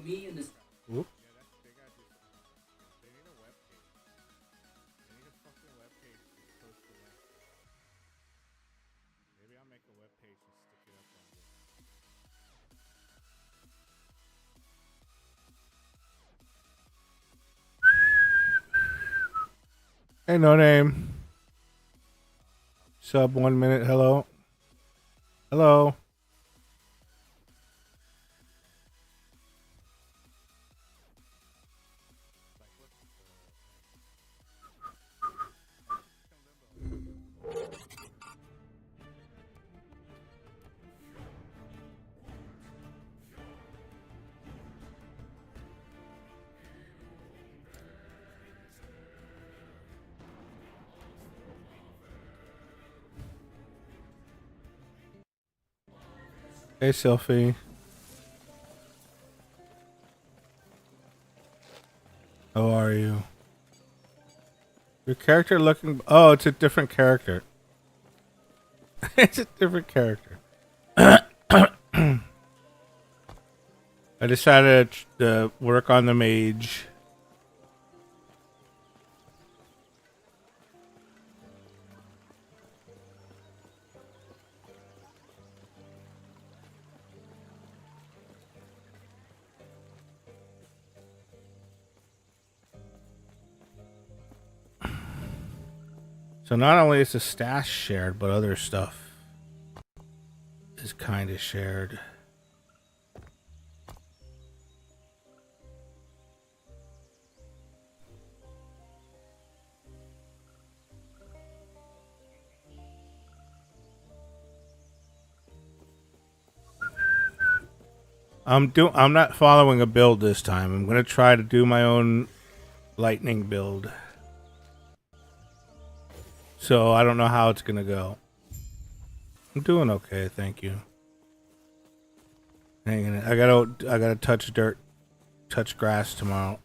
Oop. Hey, no name. Sub 1 minute. Hello. Hello. Hey, Sylphie. How are you? Your character looking... Oh, it's a different character. It's a different character. I decided to work on the mage. So not only is the stash shared, but other stuff is kind of shared. I'm not following a build this time. I'm gonna try to do my own lightning build. So I don't know how it's gonna go. I'm doing okay, thank you. Hanging in. I gotta touch dirt, touch grass tomorrow.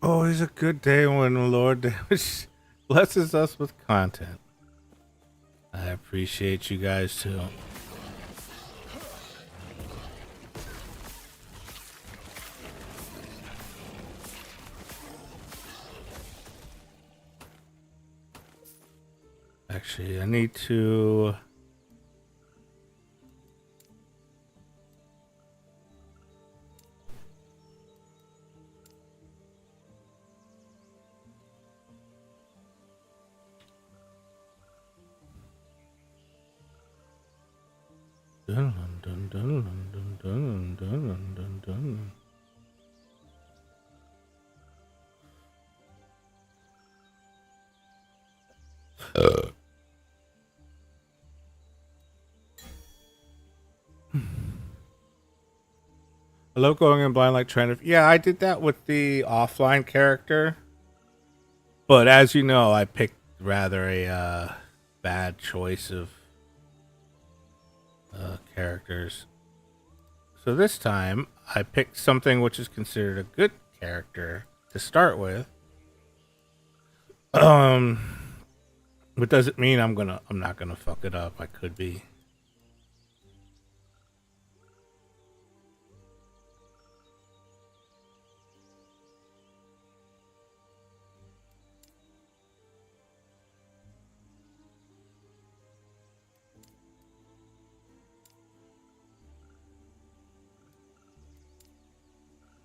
Always a good day when the Lord blesses us with content. I appreciate you guys too. Actually, I need to... Dun, dun, dun, dun, dun, dun, dun, dun. I love going in blind like trying to... Yeah, I did that with the offline character. But as you know, I picked rather a bad choice of characters. So this time, I picked something which is considered a good character to start with. But doesn't mean I'm not gonna fuck it up. I could be.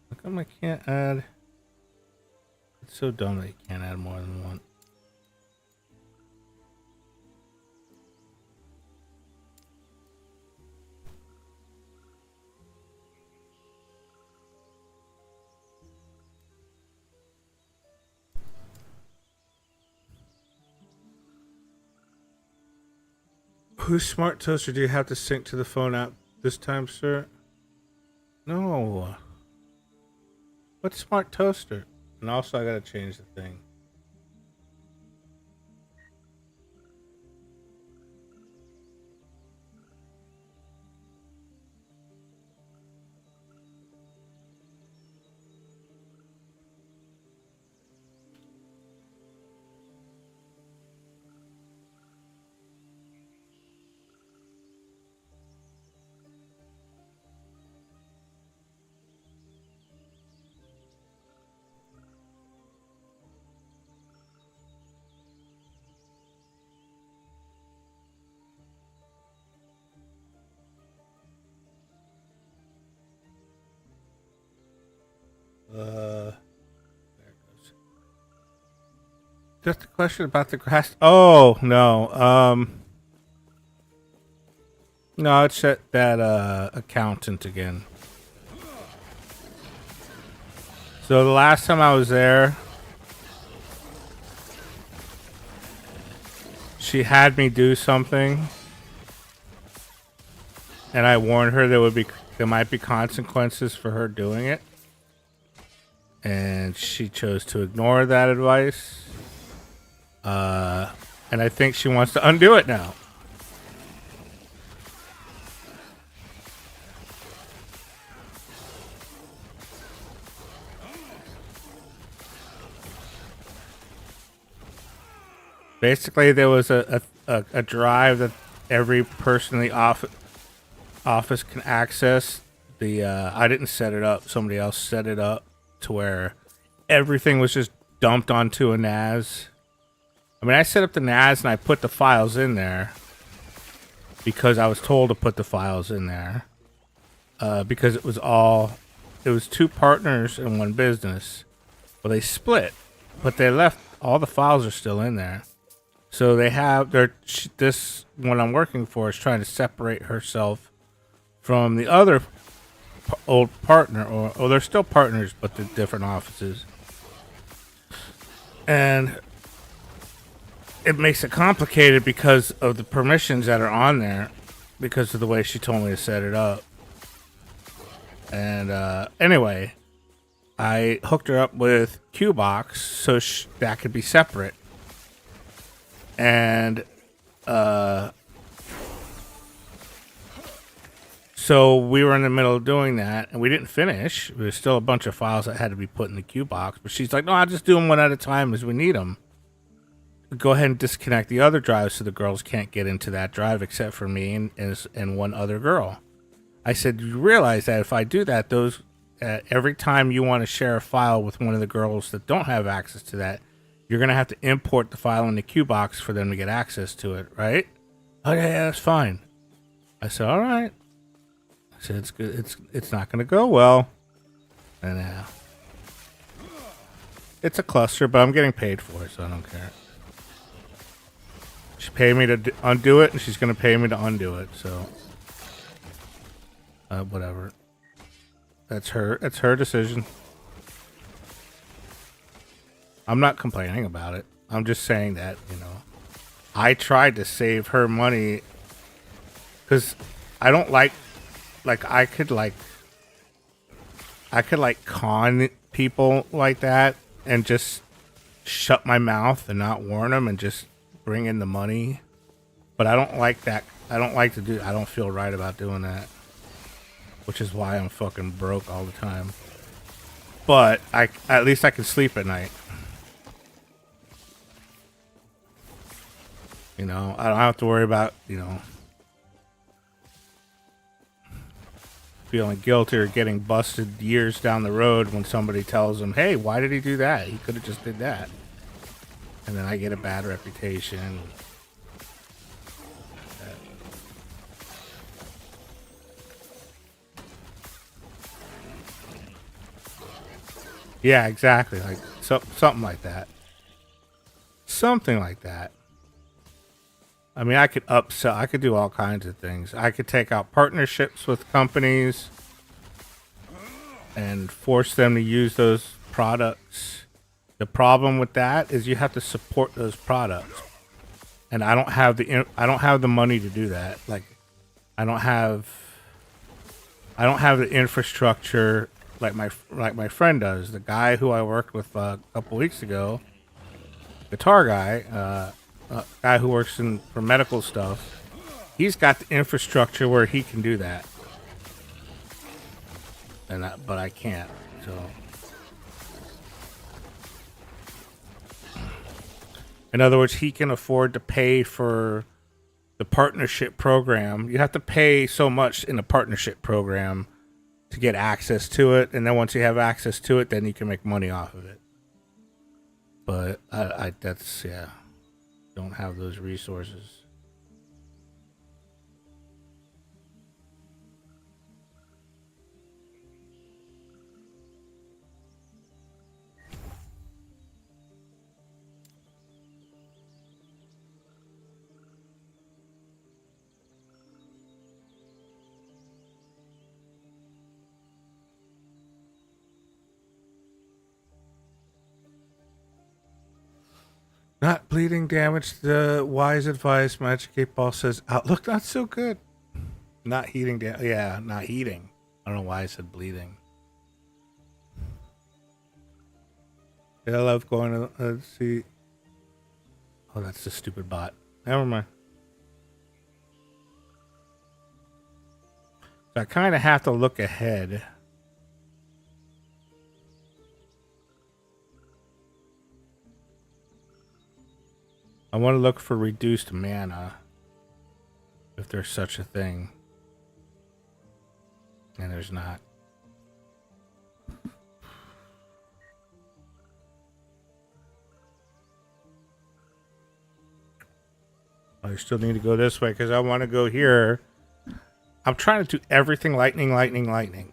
How come I can't add? It's so dumb that you can't add more than one. Whose smart toaster do you have to sync to the phone app this time, sir? No. What smart toaster? And also I gotta change the thing. Just a question about the grass. Oh no. No, it's that accountant again. So the last time I was there, she had me do something, and I warned her there might be consequences for her doing it, and she chose to ignore that advice. And I think she wants to undo it now. Basically, there was a drive that every person in the office can access. I didn't set it up. Somebody else set it up to where everything was just dumped onto a NAS. I mean, I set up the NAS and I put the files in there because I was told to put the files in there. Because it was two partners in one business. Well, they split, but they left all the files are still in there. So this one I'm working for is trying to separate herself from the other old partner, or they're still partners, but they're different offices. And it makes it complicated because of the permissions that are on there, because of the way she told me to set it up. And anyway, I hooked her up with Qbox so that could be separate. And so we were in the middle of doing that, and we didn't finish. There's still a bunch of files that had to be put in the Qbox, but she's like, no, I'll just do them one at a time as we need them. Go ahead and disconnect the other drive so the girls can't get into that drive except for me and one other girl. I said, you realize that if I do that, every time you want to share a file with one of the girls that don't have access to that, you're going to have to import the file in the Qbox for them to get access to it, right? Oh, yeah, that's fine. I said, all right. I said, it's good. It's not going to go well. And it's a cluster, but I'm getting paid for it, so I don't care. She paid me to undo it, and she's going to pay me to undo it, so whatever. That's her decision. I'm not complaining about it. I'm just saying that, I tried to save her money because I don't like I could con people like that and just shut my mouth and not warn them and just bring in the money. But I don't like that. I don't feel right about doing that. Which is why I'm fucking broke all the time. But at least I can sleep at night. I don't have to worry about, feeling guilty or getting busted years down the road when somebody tells them, hey, why did he do that? He could have just did that. And then I get a bad reputation. Yeah, exactly. Like something like that. Something like that. I mean, I could upsell. I could do all kinds of things. I could take out partnerships with companies and force them to use those products. The problem with that is you have to support those products, and I don't have the money to do that. Like, I don't have the infrastructure like my friend does. The guy who I worked with a couple weeks ago, guitar guy. Guy who works for medical stuff, he's got the infrastructure where he can do that, but I can't. So, in other words, he can afford to pay for the partnership program. You have to pay so much in the partnership program to get access to it, and then once you have access to it, then you can make money off of it. But don't have those resources. Not bleeding damage. The wise advice. Magic 8 Ball says outlook not so good. Not heating. Yeah, not heating. I don't know why I said bleeding. Yeah, I love going to let's see. Oh, that's the stupid bot. Never mind. So I kind of have to look ahead. I want to look for reduced mana, if there's such a thing. And there's not. I still need to go this way because I want to go here. I'm trying to do everything lightning, lightning, lightning.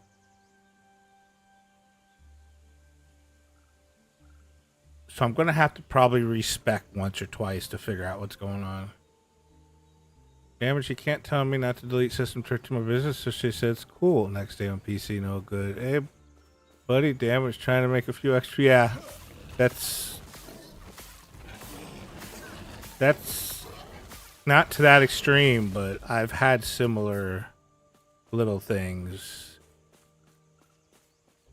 So I'm going to have to probably respec once or twice to figure out what's going on. Damage, you can't tell me not to delete system trick to my business, so she says, cool. Next day on PC, no good. Hey, buddy, Damage trying to make a few extra. Yeah, that's not to that extreme, but I've had similar little things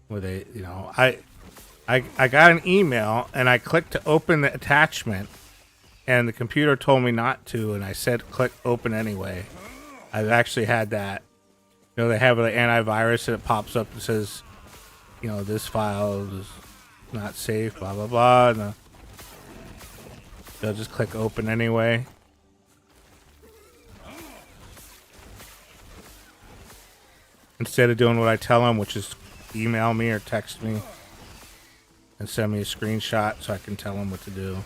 where they, you know, I got an email and I clicked to open the attachment and the computer told me not to, and I said click open anyway. I've actually had that. You know, they have an antivirus and it pops up and says, you know, this file is not safe, blah, blah, blah. And they'll just click open anyway. Instead of doing what I tell them, which is email me or text me and send me a screenshot so I can tell them what to do.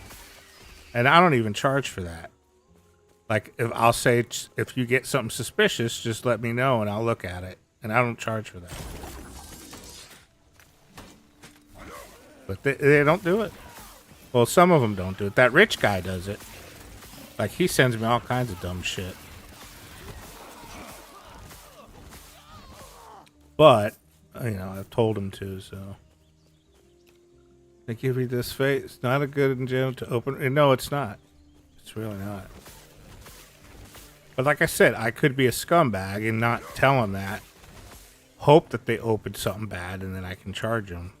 And I don't even charge for that. Like, if I'll say, if you get something suspicious, just let me know and I'll look at it. And I don't charge for that. But they don't do it. Well, some of them don't do it. That rich guy does it. Like, he sends me all kinds of dumb shit. But, you know, I've told him to, so. They give you this face. It's not a good engine to open. No, it's not. It's really not. But like I said, I could be a scumbag and not tell them that. Hope that they open something bad and then I can charge them.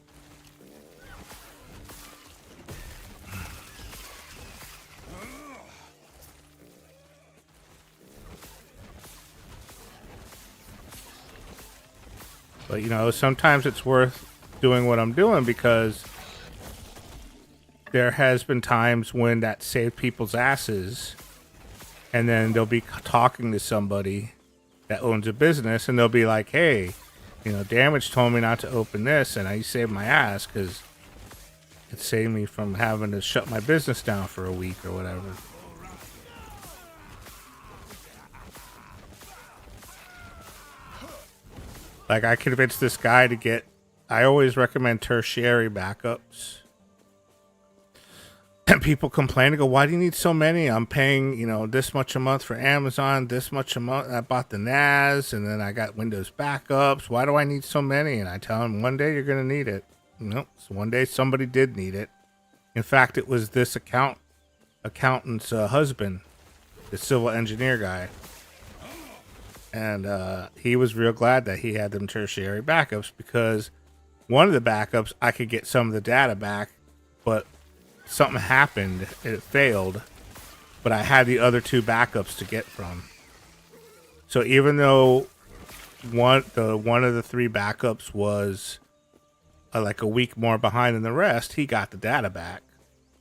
But, you know, sometimes it's worth doing what I'm doing because there has been times when that saved people's asses, and then they'll be talking to somebody that owns a business and they'll be like, hey, you know, Damage told me not to open this and I saved my ass because it saved me from having to shut my business down for a week or whatever. Like, I convinced this guy to get, I always recommend tertiary backups. And people complain and go, why do you need so many? I'm paying, you know, this much a month for Amazon, this much a month. I bought the NAS and then I got Windows backups. Why do I need so many? And I tell them, one day you're going to need it. Nope. So one day somebody did need it. In fact, it was this accountant's husband, the civil engineer guy. And he was real glad that he had them tertiary backups because one of the backups, I could get some of the data back, but something happened, it failed, but I had the other two backups to get from. So even though one of the three backups was like a week more behind than the rest, he got the data back.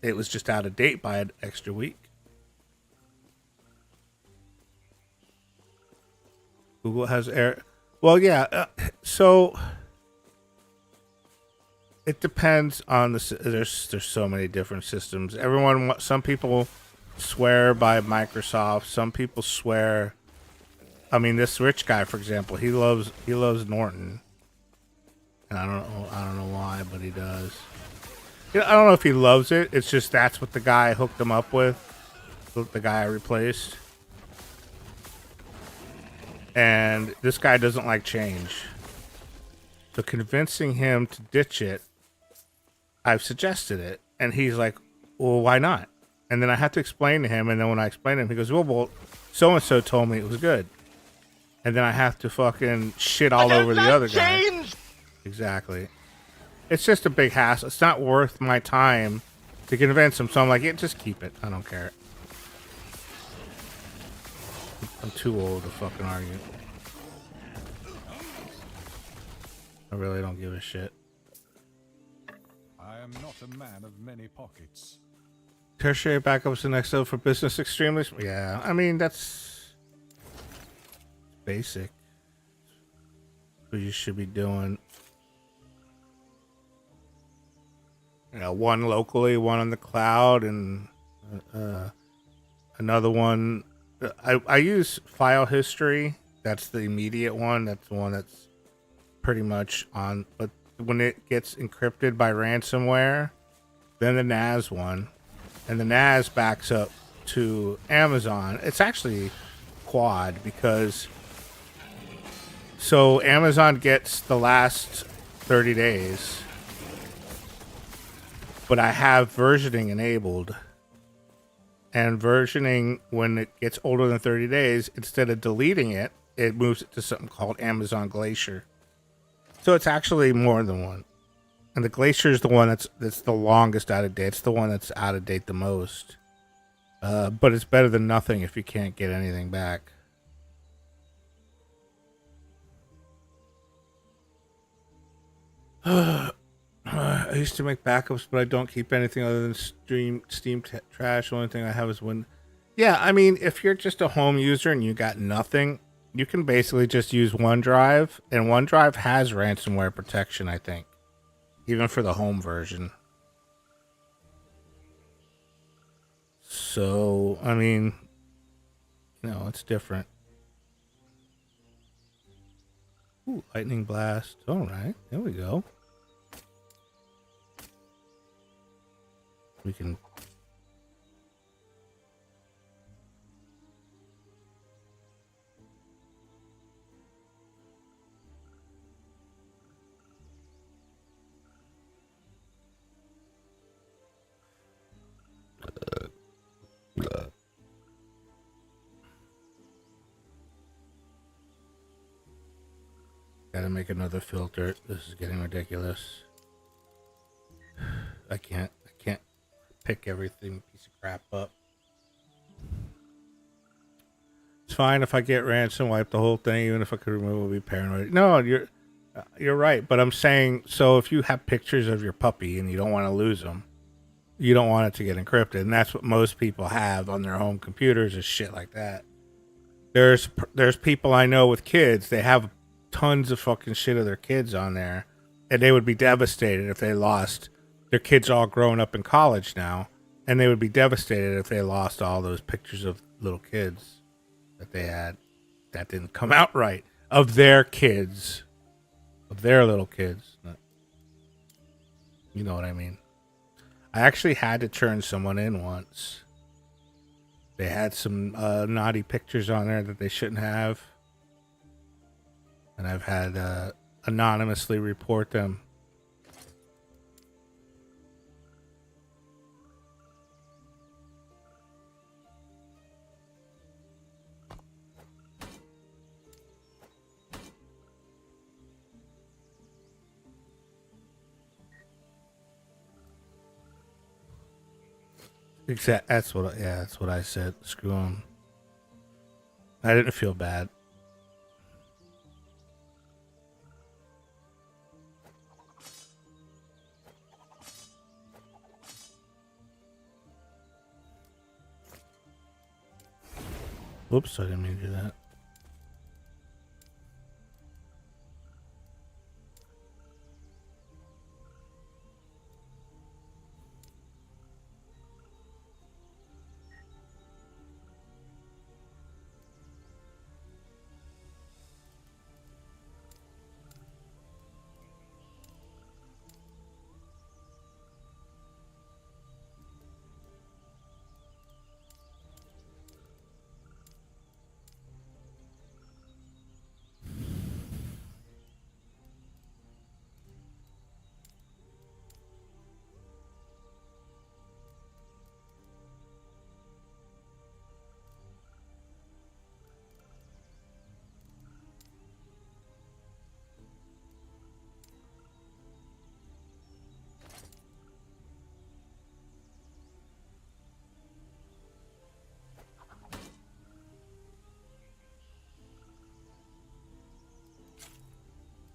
It was just out of date by an extra week. Google has error. Well, yeah. So it depends on the. There's so many different systems. Some people swear by Microsoft. Some people swear. I mean, this rich guy, for example, he loves Norton, and I don't know why, but he does. I don't know if he loves it. It's just that's what the guy hooked him up with. The guy I replaced. And this guy doesn't like change. So convincing him to ditch it, I've suggested it. And he's like, well, why not? and then I have to explain to him, and then when I explain to him, he goes, well, so and so told me it was good, and then I have to fucking shit all over the other guy. Exactly. It's just a big hassle. It's not worth my time to convince him. So I'm like, yeah, just keep it. I don't care. I'm too old to fucking argue. I really don't give a shit. I am not a man of many pockets. Tertiary backup's the next level for business extremely. Yeah, I mean, that's basic. What you should be doing. You know, one locally, one on the cloud, and another one. I use file history. That's the immediate one. That's the one that's pretty much on. But when it gets encrypted by ransomware, then the NAS one, and the NAS backs up to Amazon. It's actually quad because so Amazon gets the last 30 days. But I have versioning enabled. And versioning, when it gets older than 30 days, instead of deleting it, it moves it to something called Amazon Glacier. So it's actually more than one. And the Glacier is the one that's the longest out of date. It's the one that's out of date the most. But it's better than nothing if you can't get anything back. I used to make backups, but I don't keep anything other than Steam trash. The only thing I have is Win. Yeah, I mean, if you're just a home user and you got nothing, you can basically just use OneDrive, and OneDrive has ransomware protection, I think, even for the home version. So, I mean, you know, it's different. Ooh, lightning blast. All right, there we go. We can gotta make another filter. This is getting ridiculous. I can't pick everything piece of crap up. It's fine if I get ransom, wipe the whole thing. Even if I could remove it, I'll be paranoid. No, you're right. But I'm saying, so if you have pictures of your puppy and you don't want to lose them, you don't want it to get encrypted, and that's what most people have on their home computers is shit like that. There's people I know with kids. They have tons of fucking shit of their kids on there, and they would be devastated if they lost. Their kids are all grown up in college now, and they would be devastated if they lost all those pictures of little kids that they had that didn't come out right, of their kids, of their little kids. You know what I mean? I actually had to turn someone in once. They had some naughty pictures on there that they shouldn't have, and I've had anonymously report them. Exact. That's what. Yeah, that's what I said. Screw them. I didn't feel bad. Whoops! I didn't mean to do that.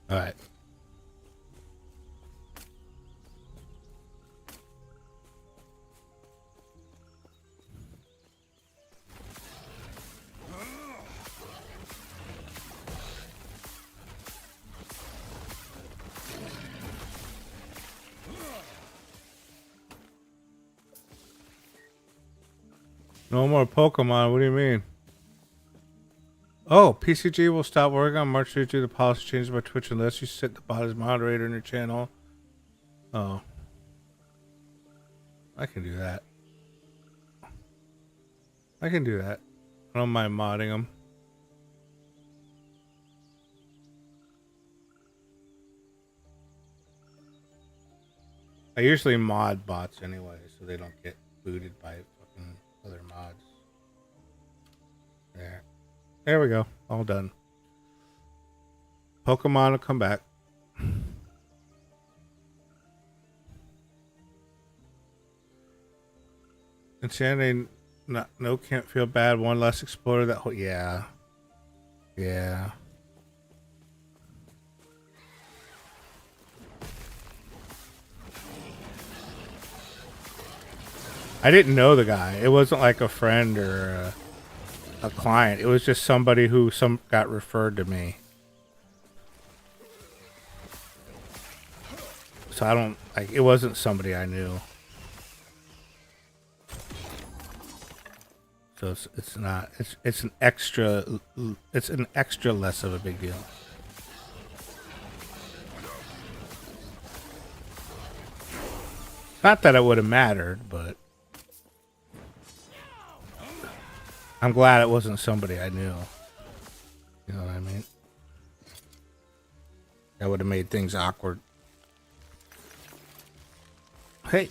All right. No more Pokemon. What do you mean? Oh, PCG will stop working on March 3 due to policy changes by Twitch unless you set the bot as moderator in your channel. Oh. I can do that. I can do that. I don't mind modding them. I usually mod bots anyway, so they don't get booted by fucking other mods. There. There we go. All done. Pokemon will come back. Insanity, no, can't feel bad. One less explorer. That whole, yeah. Yeah. I didn't know the guy. It wasn't like a friend or a client. It was just somebody who got referred to me. So I don't like. It wasn't somebody I knew. So it's not. It's an extra. It's an extra less of a big deal. Not that it would have mattered, but I'm glad it wasn't somebody I knew. You know what I mean? That would have made things awkward. Hey.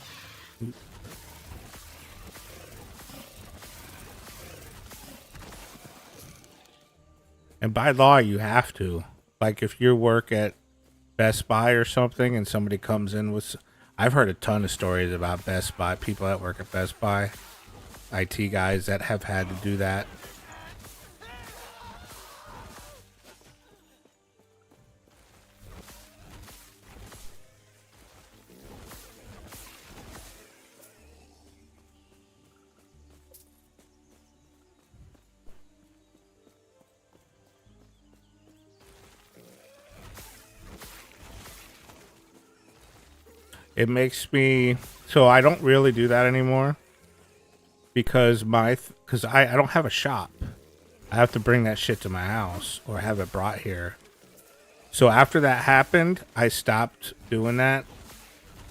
And by law, you have to. Like if you work at Best Buy or something and somebody comes in with... I've heard a ton of stories about Best Buy, people that work at Best Buy, IT guys that have had to do that. It makes me... So I don't really do that anymore. Because I don't have a shop. I have to bring that shit to my house. Or have it brought here. So after that happened, I stopped doing that.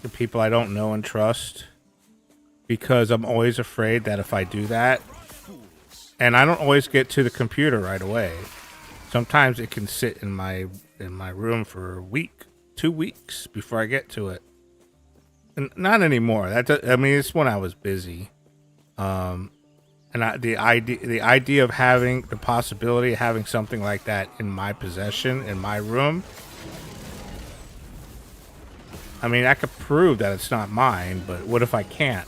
To people I don't know and trust. Because I'm always afraid that if I do that... And I don't always get to the computer right away. Sometimes it can sit in my room for a week. 2 weeks before I get to it. And not anymore. I mean, it's when I was busy. And the idea of having the possibility of having something like that in my possession, in my room. I mean, I could prove that it's not mine, but what if I can't?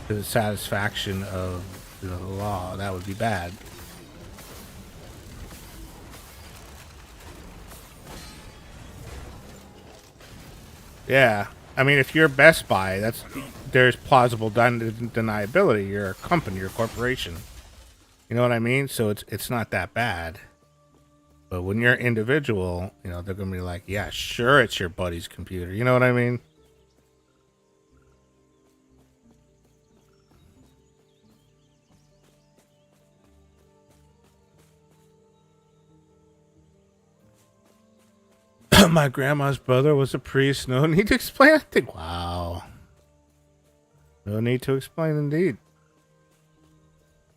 To the satisfaction of the law, that would be bad. Yeah. I mean, if you're Best Buy, there's plausible deniability. You're a company, you're a corporation. You know what I mean? So it's not that bad. But when you're individual, you know, they're gonna be like, yeah, sure, it's your buddy's computer. You know what I mean? My grandma's brother was a priest. No need to explain. I think, wow. No need to explain, indeed.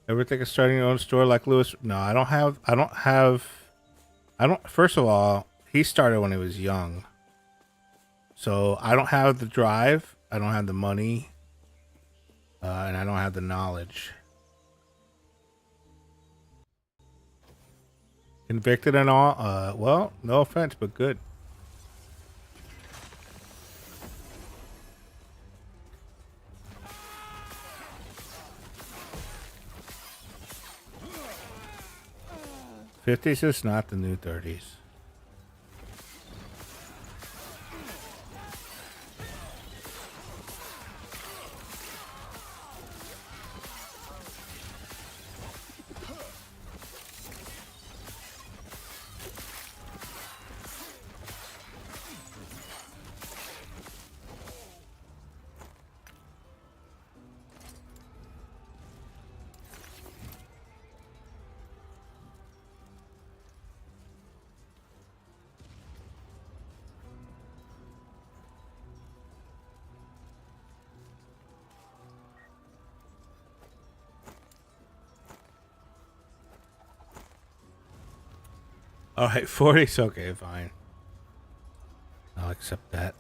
Ever think of starting your own store like Lewis? No, I don't have. First of all, he started when he was young. So I don't have the drive. I don't have the money. And I don't have the knowledge. Convicted and all? Well, no offense, but good. '50s is not the new '30s. Alright, 40's okay, fine. I'll accept that.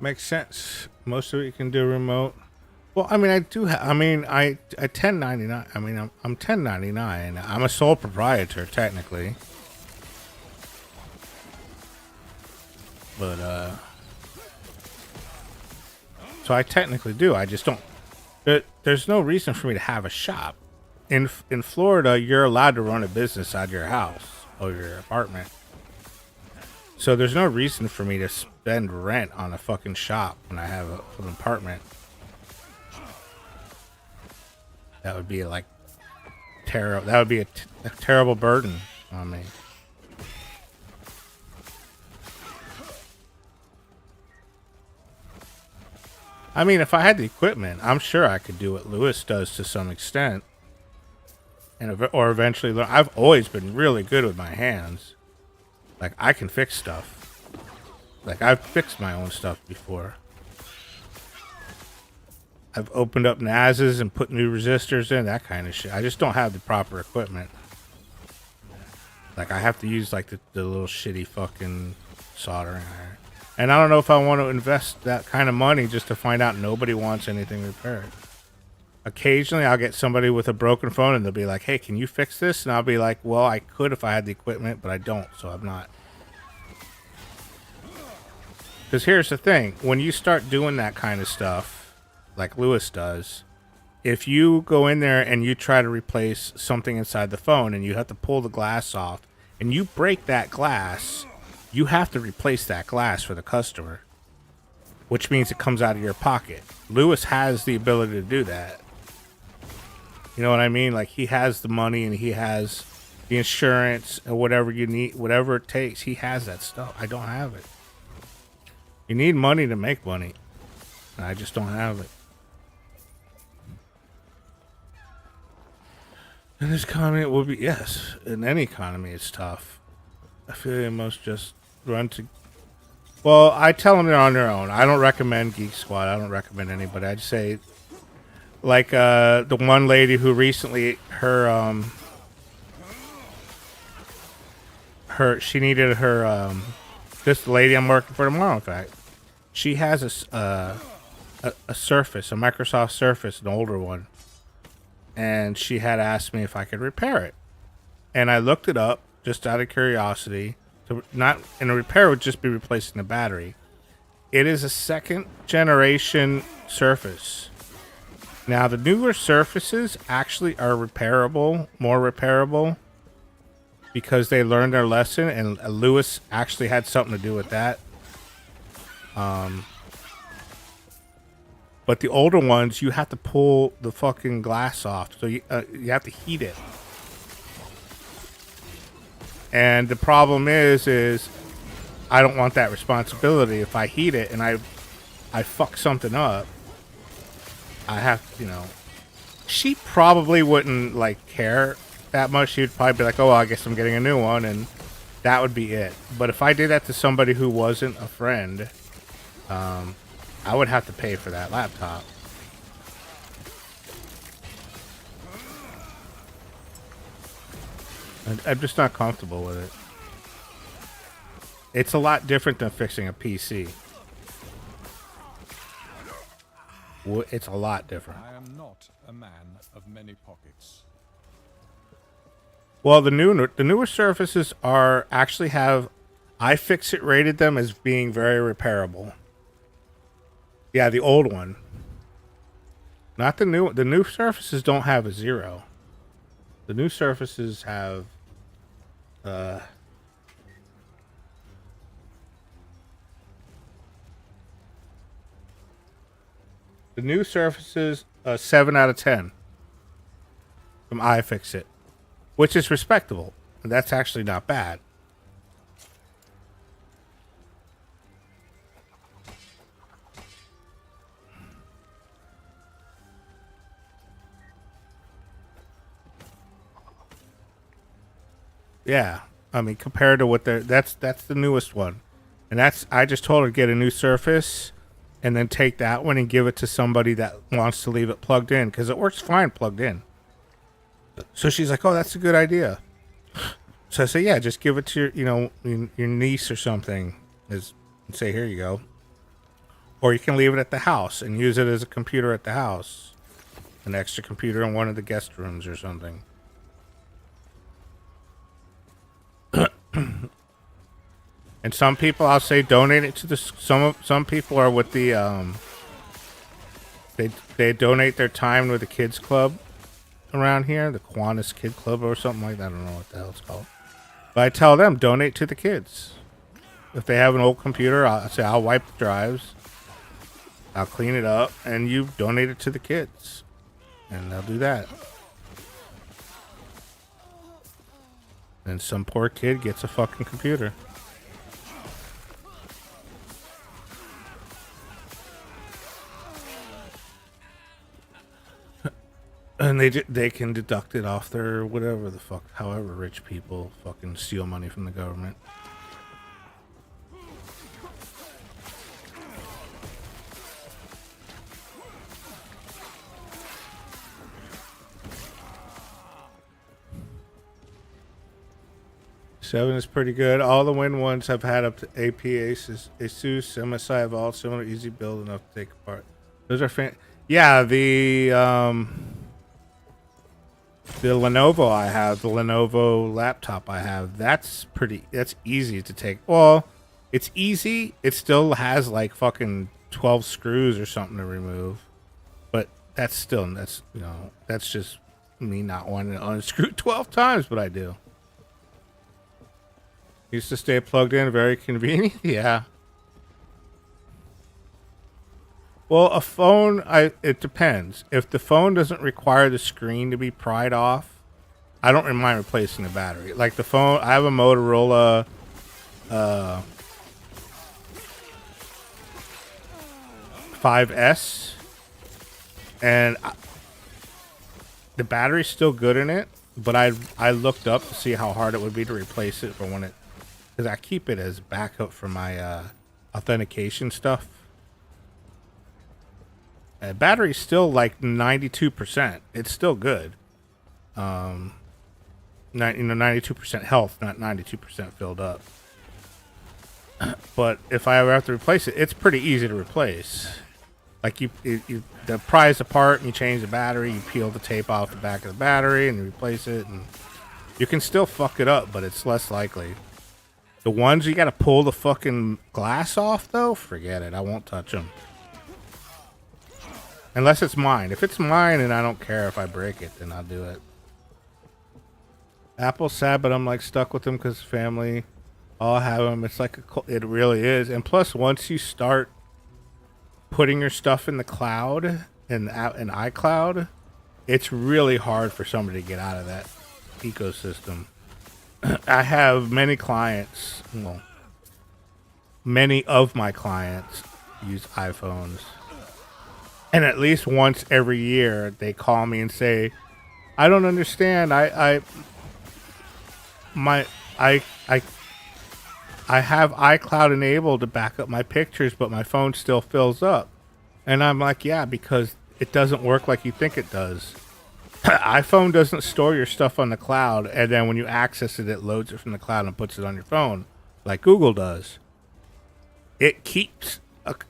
Makes sense. Most of it you can do remote. Well, I mean, I do. I 1099. I mean, I'm 1099. I'm a sole proprietor technically, but so I technically do. I just don't. There's no reason for me to have a shop. In Florida, you're allowed to run a business out of your house or your apartment. So there's no reason for me to spend rent on a fucking shop when I have an apartment. That would be like terrible. That would be a terrible burden on me. I mean, if I had the equipment, I'm sure I could do what Lewis does to some extent, or eventually learn. I've always been really good with my hands. Like, I can fix stuff. Like, I've fixed my own stuff before. I've opened up NASs and put new resistors in, that kind of shit. I just don't have the proper equipment. Like, I have to use, like, the little shitty fucking soldering iron. And I don't know if I want to invest that kind of money just to find out nobody wants anything repaired. Occasionally, I'll get somebody with a broken phone and they'll be like, hey, can you fix this? And I'll be like, well, I could if I had the equipment, but I don't, so I'm not. Because here's the thing. When you start doing that kind of stuff, like Lewis does, if you go in there and you try to replace something inside the phone and you have to pull the glass off and you break that glass, you have to replace that glass for the customer, which means it comes out of your pocket. Lewis has the ability to do that. You know what I mean? Like, he has the money and he has the insurance and whatever you need, whatever it takes. He has that stuff. I don't have it. You need money to make money. And I just don't have it. In this economy, it will be, yes. In any economy, it's tough. I feel they must just run to... Well, I tell them they're on their own. I don't recommend Geek Squad. I don't recommend anybody. I just say... Like, the one lady who recently, she needed her, this lady I'm working for tomorrow, in fact. She has a Surface, a Microsoft Surface, an older one. And she had asked me if I could repair it. And I looked it up, just out of curiosity. And a repair would just be replacing the battery. It is a second generation Surface. Now, the newer Surfaces actually are repairable, more repairable, because they learned their lesson, and Lewis actually had something to do with that. But the older ones, you have to pull the fucking glass off, so you have to heat it. And the problem is I don't want that responsibility. If I heat it and I fuck something up, I have, she probably wouldn't, like, care that much. She'd probably be like, oh, well, I guess I'm getting a new one, and that would be it. But if I did that to somebody who wasn't a friend, I would have to pay for that laptop. I'm just not comfortable with it. It's a lot different than fixing a PC. It's a lot different. I am not a man of many pockets. Well, the newer Surfaces are actually have iFixit rated them as being very repairable. Yeah, the old one. Not the new. The new Surfaces don't have a 0. The new Surfaces have the new Surfaces 7 out of 10 from iFixit, which is respectable. That's actually not bad. Yeah, I mean, compared to what that's the newest one, and I just told her to get a new Surface, and then take that one and give it to somebody that wants to leave it plugged in because it works fine plugged in. So she's like, "Oh, that's a good idea." So I say, "Yeah, just give it to your niece or something, and say, here you go, or you can leave it at the house and use it as a computer at the house, an extra computer in one of the guest rooms or something." And some people, I'll say, donate it to the some people are with the they donate their time with the kids club around here, the Kiwanis Kid Club or something like that. I don't know what the hell it's called, but I tell them donate to the kids. If they have an old computer, I'll say I'll wipe the drives, I'll clean it up, and you donate it to the kids, and they'll do that. And some poor kid gets a fucking computer. And they can deduct it off their whatever the fuck, however rich people fucking steal money from the government. Seven is pretty good. All the Win ones have had up to AP Asus, MSI have all similar, easy build enough to take apart. Those are yeah, the Lenovo I have, the Lenovo laptop I have, that's easy to take. Well, it's easy. It still has like fucking 12 screws or something to remove. But that's just me not wanting to unscrew 12 times, but I do. Used to stay plugged in, very convenient. Yeah. Well, a phone, it depends. If the phone doesn't require the screen to be pried off, I don't mind replacing the battery. Like the phone, I have a Motorola 5S, and the battery's still good in it, but I looked up to see how hard it would be to replace it for when it, because I keep it as backup for my authentication stuff. Battery's still like 92%. It's still good. 92% health, not 92% filled up. But if I ever have to replace it, it's pretty easy to replace. Like you prise apart and you change the battery, you peel the tape off the back of the battery and you replace it, and you can still fuck it up, but it's less likely. The ones you got to pull the fucking glass off, though, forget it. I won't touch them. Unless it's mine. If it's mine and I don't care if I break it, then I'll do it. Apple's sad, but I'm like stuck with them because family all have them. It's like it really is. And plus, once you start putting your stuff in the cloud, in iCloud, it's really hard for somebody to get out of that ecosystem. I have many clients, well, many of my clients use iPhones. And at least once every year, they call me and say, "I don't understand. I have iCloud enabled to back up my pictures, but my phone still fills up." And I'm like, "Yeah, because it doesn't work like you think it does. iPhone doesn't store your stuff on the cloud, and then when you access it, it loads it from the cloud and puts it on your phone, like Google does. It keeps,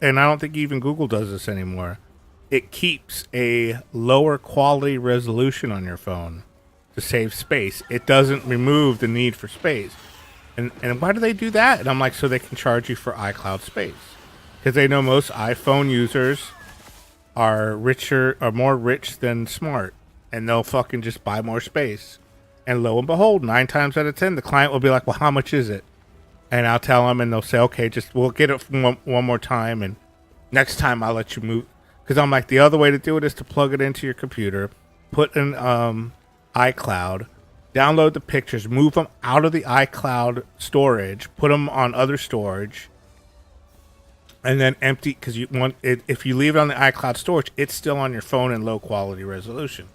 and I don't think even Google does this anymore. It keeps a lower quality resolution on your phone to save space. It doesn't remove the need for space." And why do they do that? And I'm like, so they can charge you for iCloud space. Because they know most iPhone users are more rich than smart. and they'll fucking just buy more space. And lo and behold, 9 times out of 10, the client will be like, well, how much is it? And I'll tell them, and they'll say, okay, just we'll get it one more time, and next time I'll let you move. Because I'm like, the other way to do it is to plug it into your computer, put in iCloud, download the pictures, move them out of the iCloud storage, put them on other storage, and then empty. Because you want it, if you leave it on the iCloud storage, it's still on your phone in low quality resolution.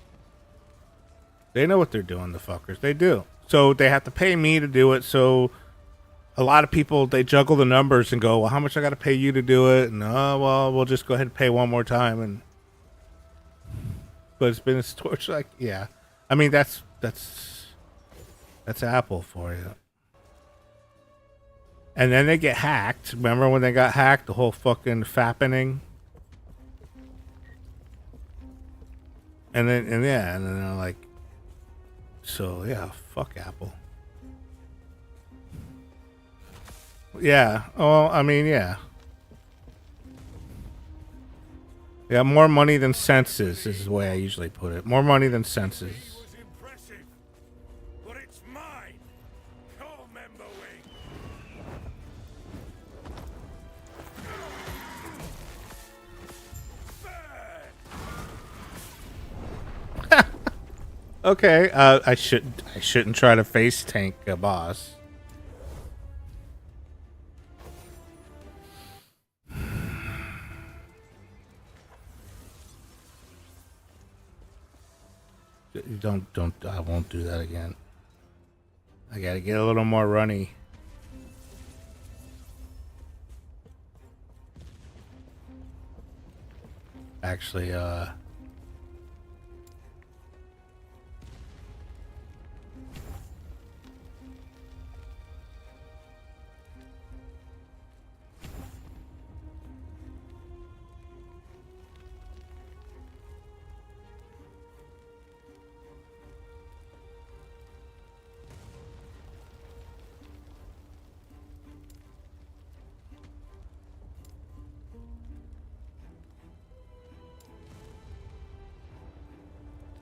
They know what they're doing, the fuckers. They do. So they have to pay me to do it. So a lot of people, they juggle the numbers and go, well, how much I got to pay you to do it? And, oh, well, we'll just go ahead and pay one more time. And but it's been a storage, like, yeah. I mean, that's Apple for you. And then they get hacked. Remember when they got hacked? The whole fucking fappening. And then they're like, so yeah, fuck Apple. Yeah. Oh, I mean, yeah. Yeah, more money than senses is the way I usually put it. More money than senses. But it's mine. Call member wing. Okay, I shouldn't try to face tank a boss. Don't I won't do that again. I gotta get a little more runny. Actually,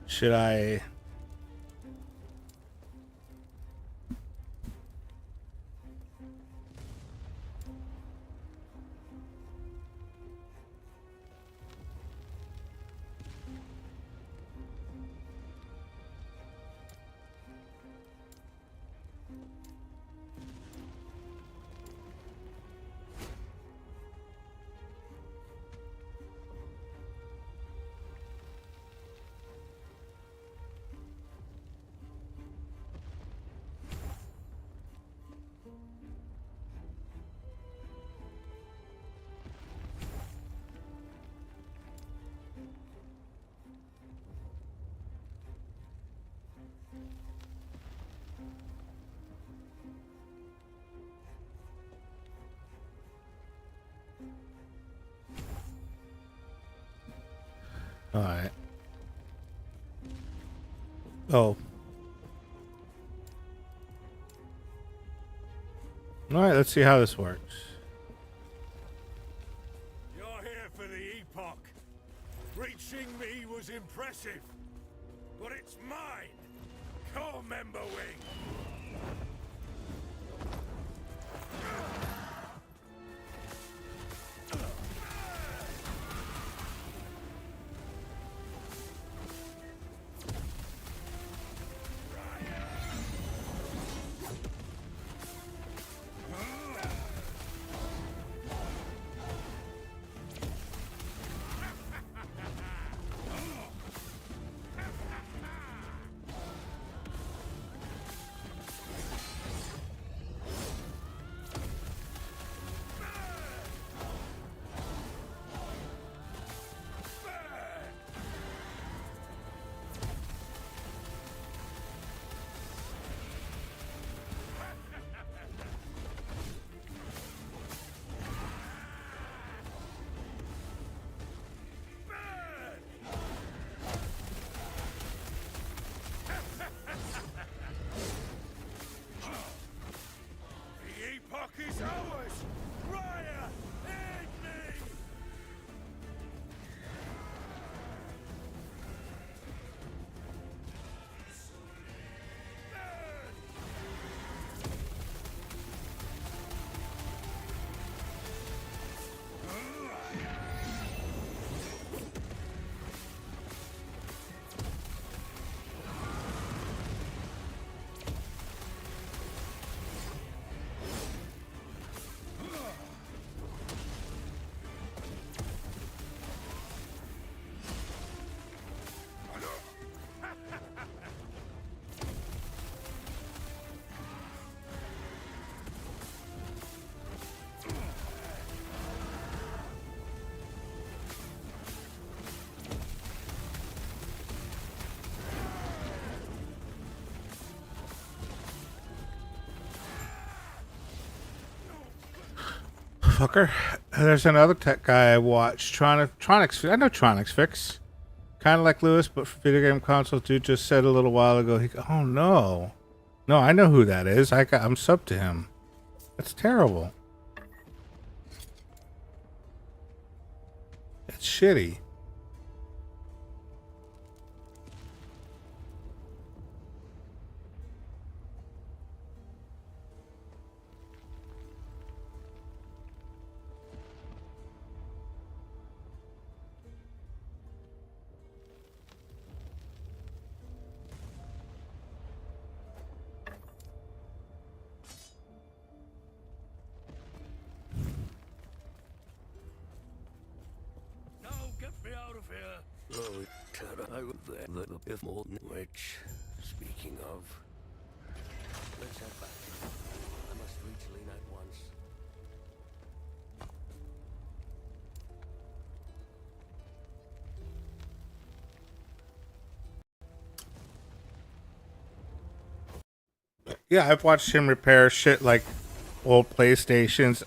should I? All right. Oh. All right, let's see how this works. You're here for the Epoch. Reaching me was impressive, but it's mine. Call member wing. motherfucker. There's another tech guy I watched. Tronics. I know Tronics Fix. Kind of like Lewis, but for video game consoles. Dude just said a little while ago. Oh no, no, I know who that is. I'm sub to him. That's terrible. It's shitty. If more which, speaking of, let's head back. I must reach Lena at once. Yeah, I've watched him repair shit like old PlayStations.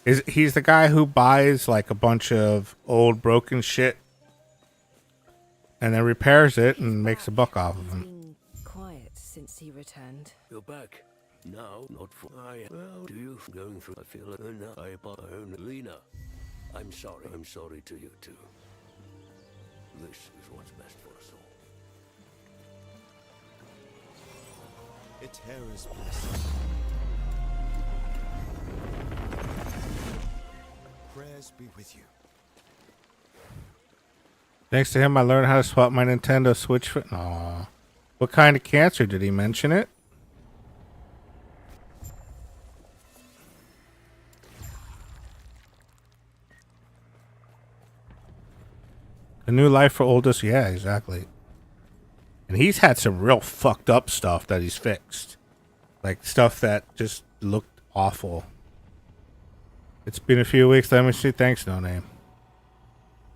He's the guy who buys like a bunch of old broken shit and then repairs it and makes a buck off of him. Been quiet since he returned. You're back. Now, not for well, do you going through? I feel I own Lena. I'm sorry to you too. This is what's best for us all. Eterra's blessing. Prayers be with you. Thanks to him, I learned how to swap my Nintendo Switch for... Aww. What kind of cancer? Did he mention it? A new life for oldest? Yeah, exactly. And he's had some real fucked up stuff that he's fixed. Like, stuff that just looked awful. It's been a few weeks. Let me see. Thanks, No Name.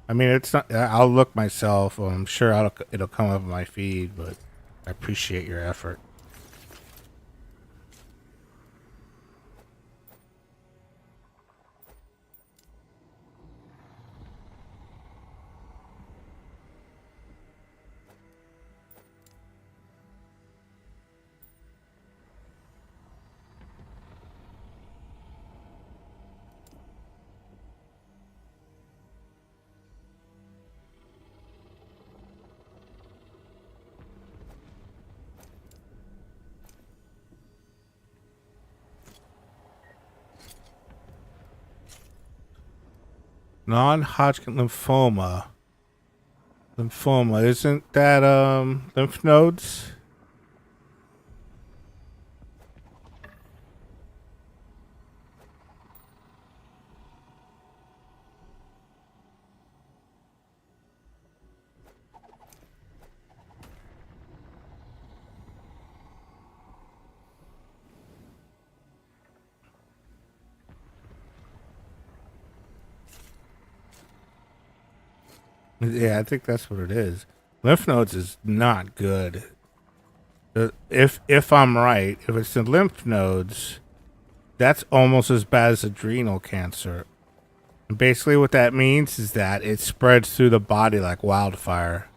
I mean, it's not. I'll look myself. I'm sure it'll come up in my feed, but I appreciate your effort. Non-Hodgkin lymphoma. Lymphoma, isn't that lymph nodes? Yeah, I think that's what it is. Lymph nodes is not good. If I'm right, if it's the lymph nodes, that's almost as bad as adrenal cancer. And basically what that means is that it spreads through the body like wildfire.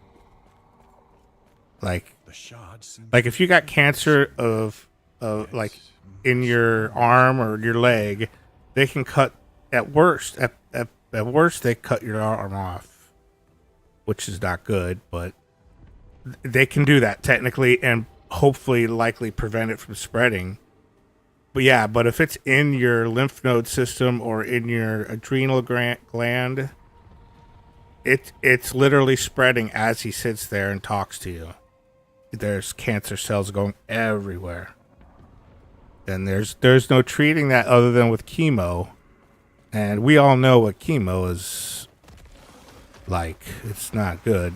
Like if you got cancer of like in your arm or your leg, they can cut at worst they cut your arm off, which is not good, but they can do that technically and hopefully likely prevent it from spreading. But yeah, but if it's in your lymph node system or in your adrenal gland, it's literally spreading as he sits there and talks to you. There's cancer cells going everywhere. And there's no treating that other than with chemo. And we all know what chemo is like. It's not good.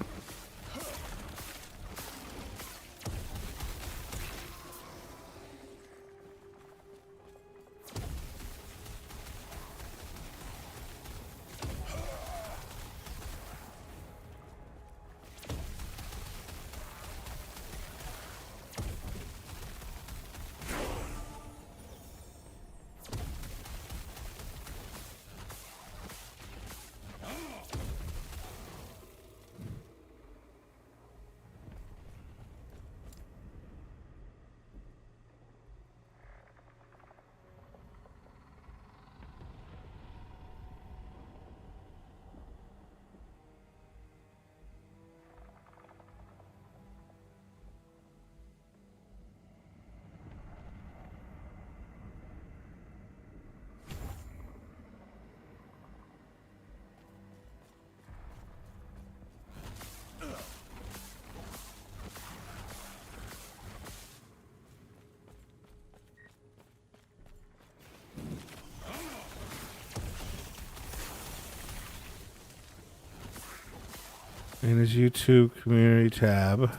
In his YouTube community tab.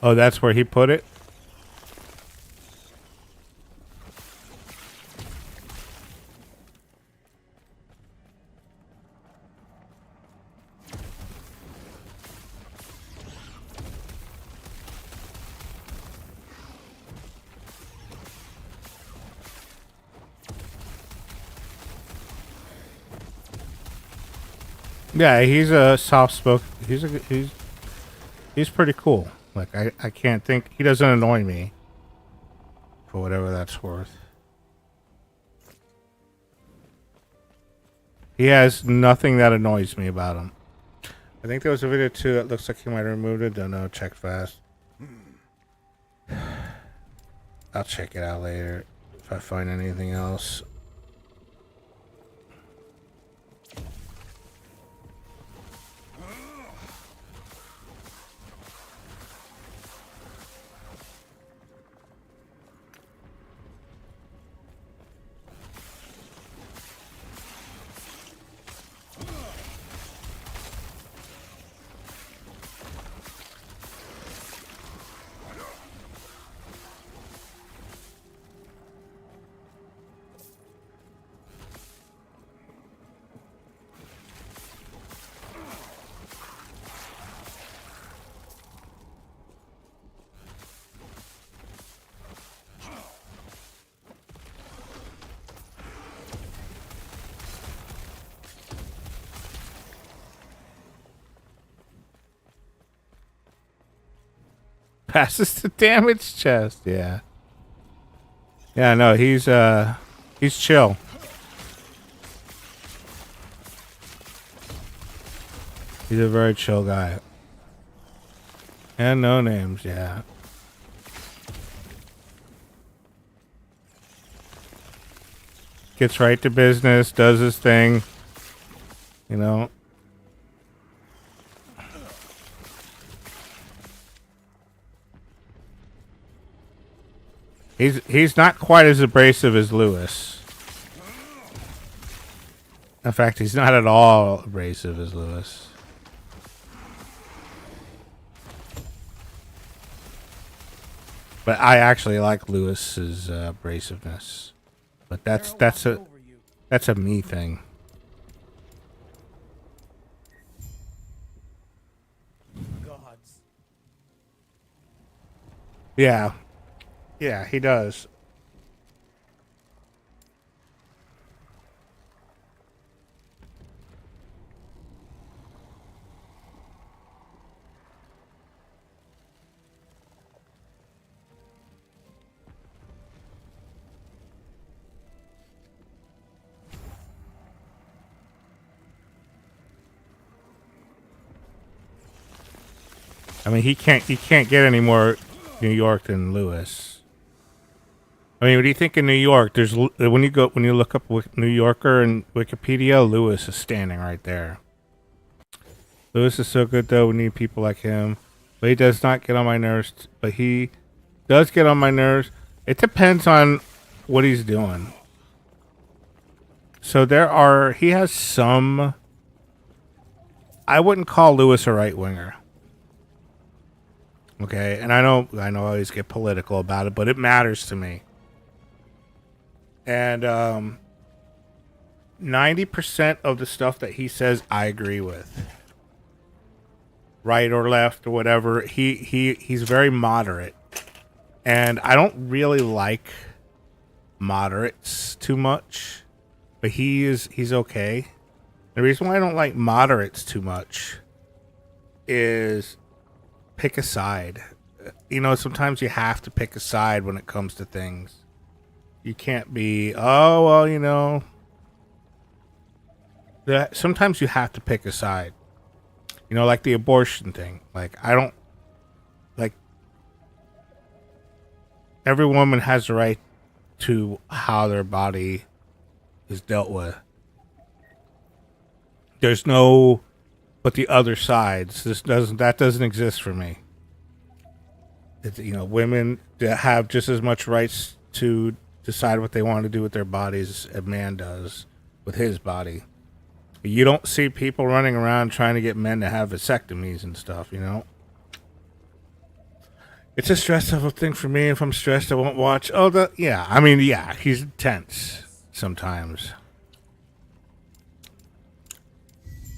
Oh, that's where he put it? Yeah, he's a soft spoken. He's pretty cool. Like I can't think he doesn't annoy me. For whatever that's worth. He has nothing that annoys me about him. I think there was a video too that looks like he might have removed it. Don't know, check fast. I'll check it out later if I find anything else. Passes the damage chest, yeah. Yeah, no, he's chill. He's a very chill guy. And no names, yeah. Gets right to business, does his thing. You know. He's not quite as abrasive as Lewis. In fact, he's not at all abrasive as Lewis. But I actually like Lewis's abrasiveness. But that's a me thing. Gods. Yeah. Yeah, he does. I mean, he can't get any more New York than Lewis. I mean, what do you think in New York? There's when you look up New Yorker in Wikipedia, Lewis is standing right there. Lewis is so good though. We need people like him, but he does not get on my nerves. But he does get on my nerves. It depends on what he's doing. So he has some. I wouldn't call Lewis a right winger. Okay, and I know I always get political about it, but it matters to me. And 90% of the stuff that he says, I agree with. Right or left or whatever, he's very moderate, and I don't really like moderates too much, but he's okay. The reason why I don't like moderates too much is pick a side. You know, sometimes you have to pick a side when it comes to things. You can't be, oh, well, you know. Sometimes you have to pick a side. You know, like the abortion thing. Like, I don't, like, every woman has the right to how their body is dealt with. There's no, but the other sides. That doesn't exist for me. It's, women that have just as much rights to decide what they want to do with their bodies as a man does with his body. You don't see people running around trying to get men to have vasectomies and stuff, It's a stressful thing for me. If I'm stressed, I won't watch. Yeah, he's intense sometimes.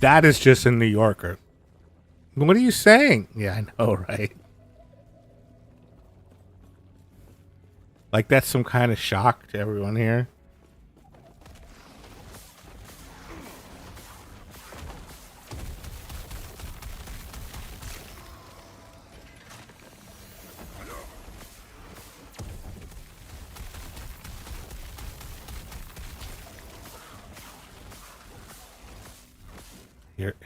That is just a New Yorker. What are you saying? Yeah, I know, right? Like that's some kind of shock to everyone here. Here.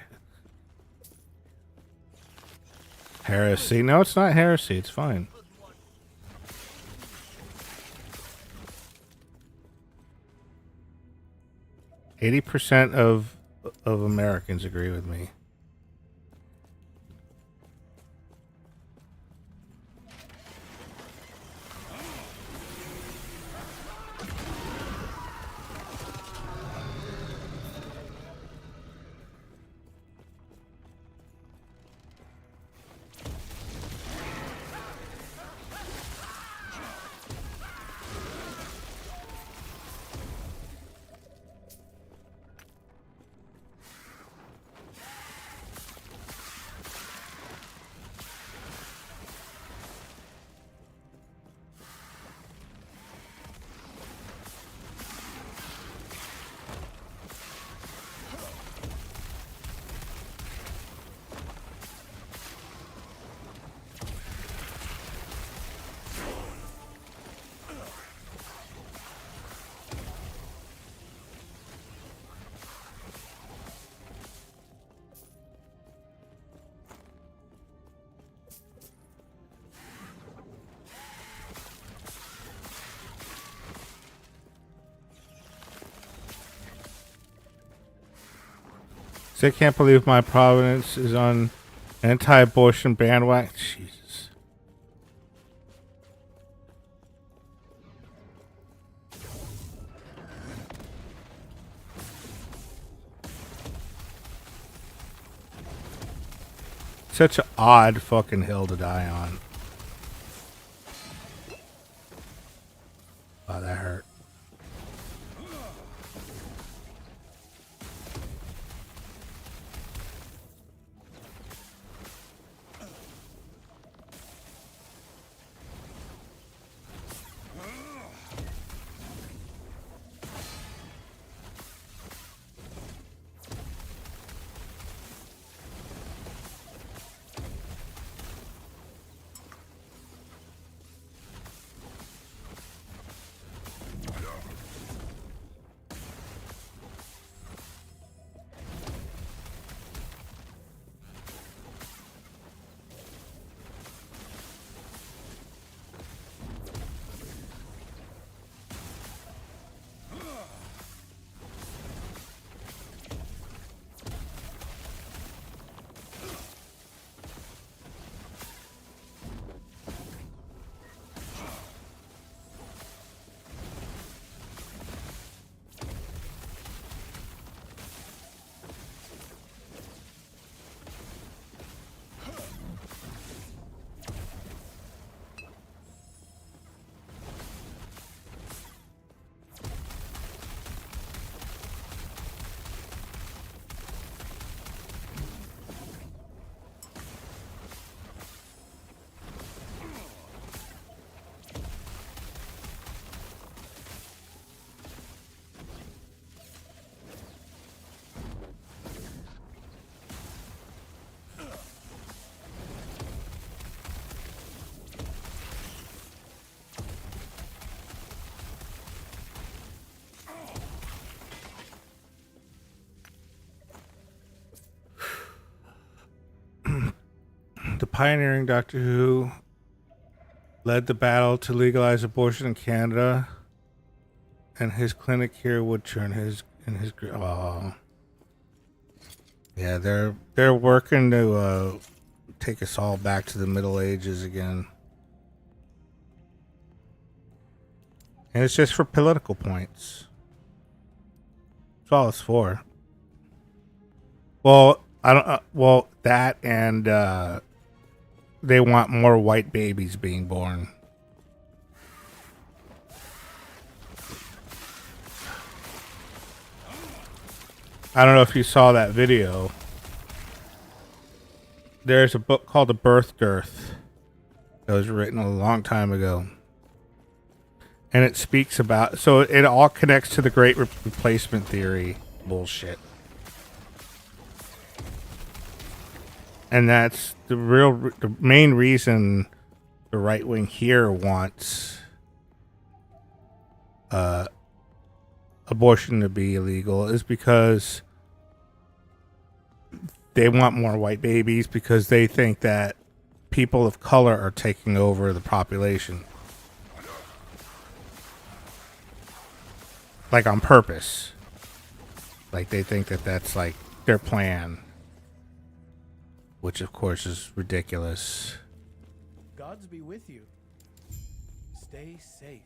Heresy. No, it's not heresy. It's fine. %80 of Americans agree with me. So I can't believe my Providence is on anti-abortion bandwagon. Jesus. Such an odd fucking hill to die on. Wow, that hurt. The pioneering Doctor Who led the battle to legalize abortion in Canada, and his clinic here would turn his. Oh, yeah, they're working to take us all back to the Middle Ages again. And it's just for political points. That's all it's for. Well, I don't. Well, that and they want more white babies being born. I don't know if you saw that video. There's a book called The Birth Dearth that was written a long time ago. And it speaks about... So it all connects to the Great Replacement Theory bullshit. And that's the main reason the right wing here wants abortion to be illegal is because they want more white babies because they think that people of color are taking over the population. Like on purpose. Like they think that that's like their plan. Which of course is ridiculous. Gods be with you. Stay safe.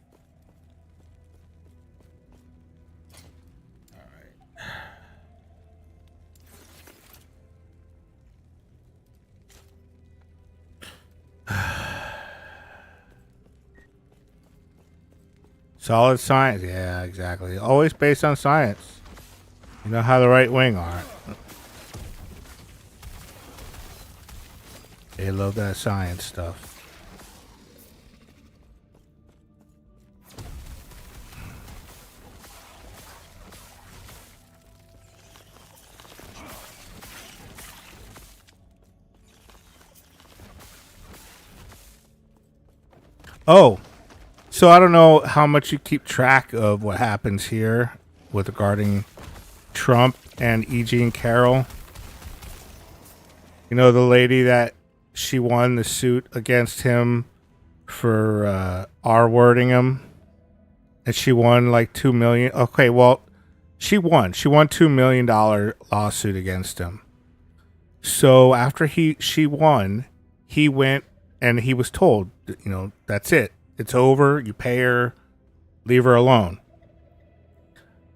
Solid science. Yeah, exactly. Always based on science. You know how the right wing are. They love that science stuff. Oh, so I don't know how much you keep track of what happens here with regarding Trump and E. Jean Carroll. You know, the lady that she won the suit against him for R-wording him. And she won like $2 million. Okay, well, she won. She won $2 million lawsuit against him. So after she won, he went and he was told, you know, that's it. It's over. You pay her. Leave her alone.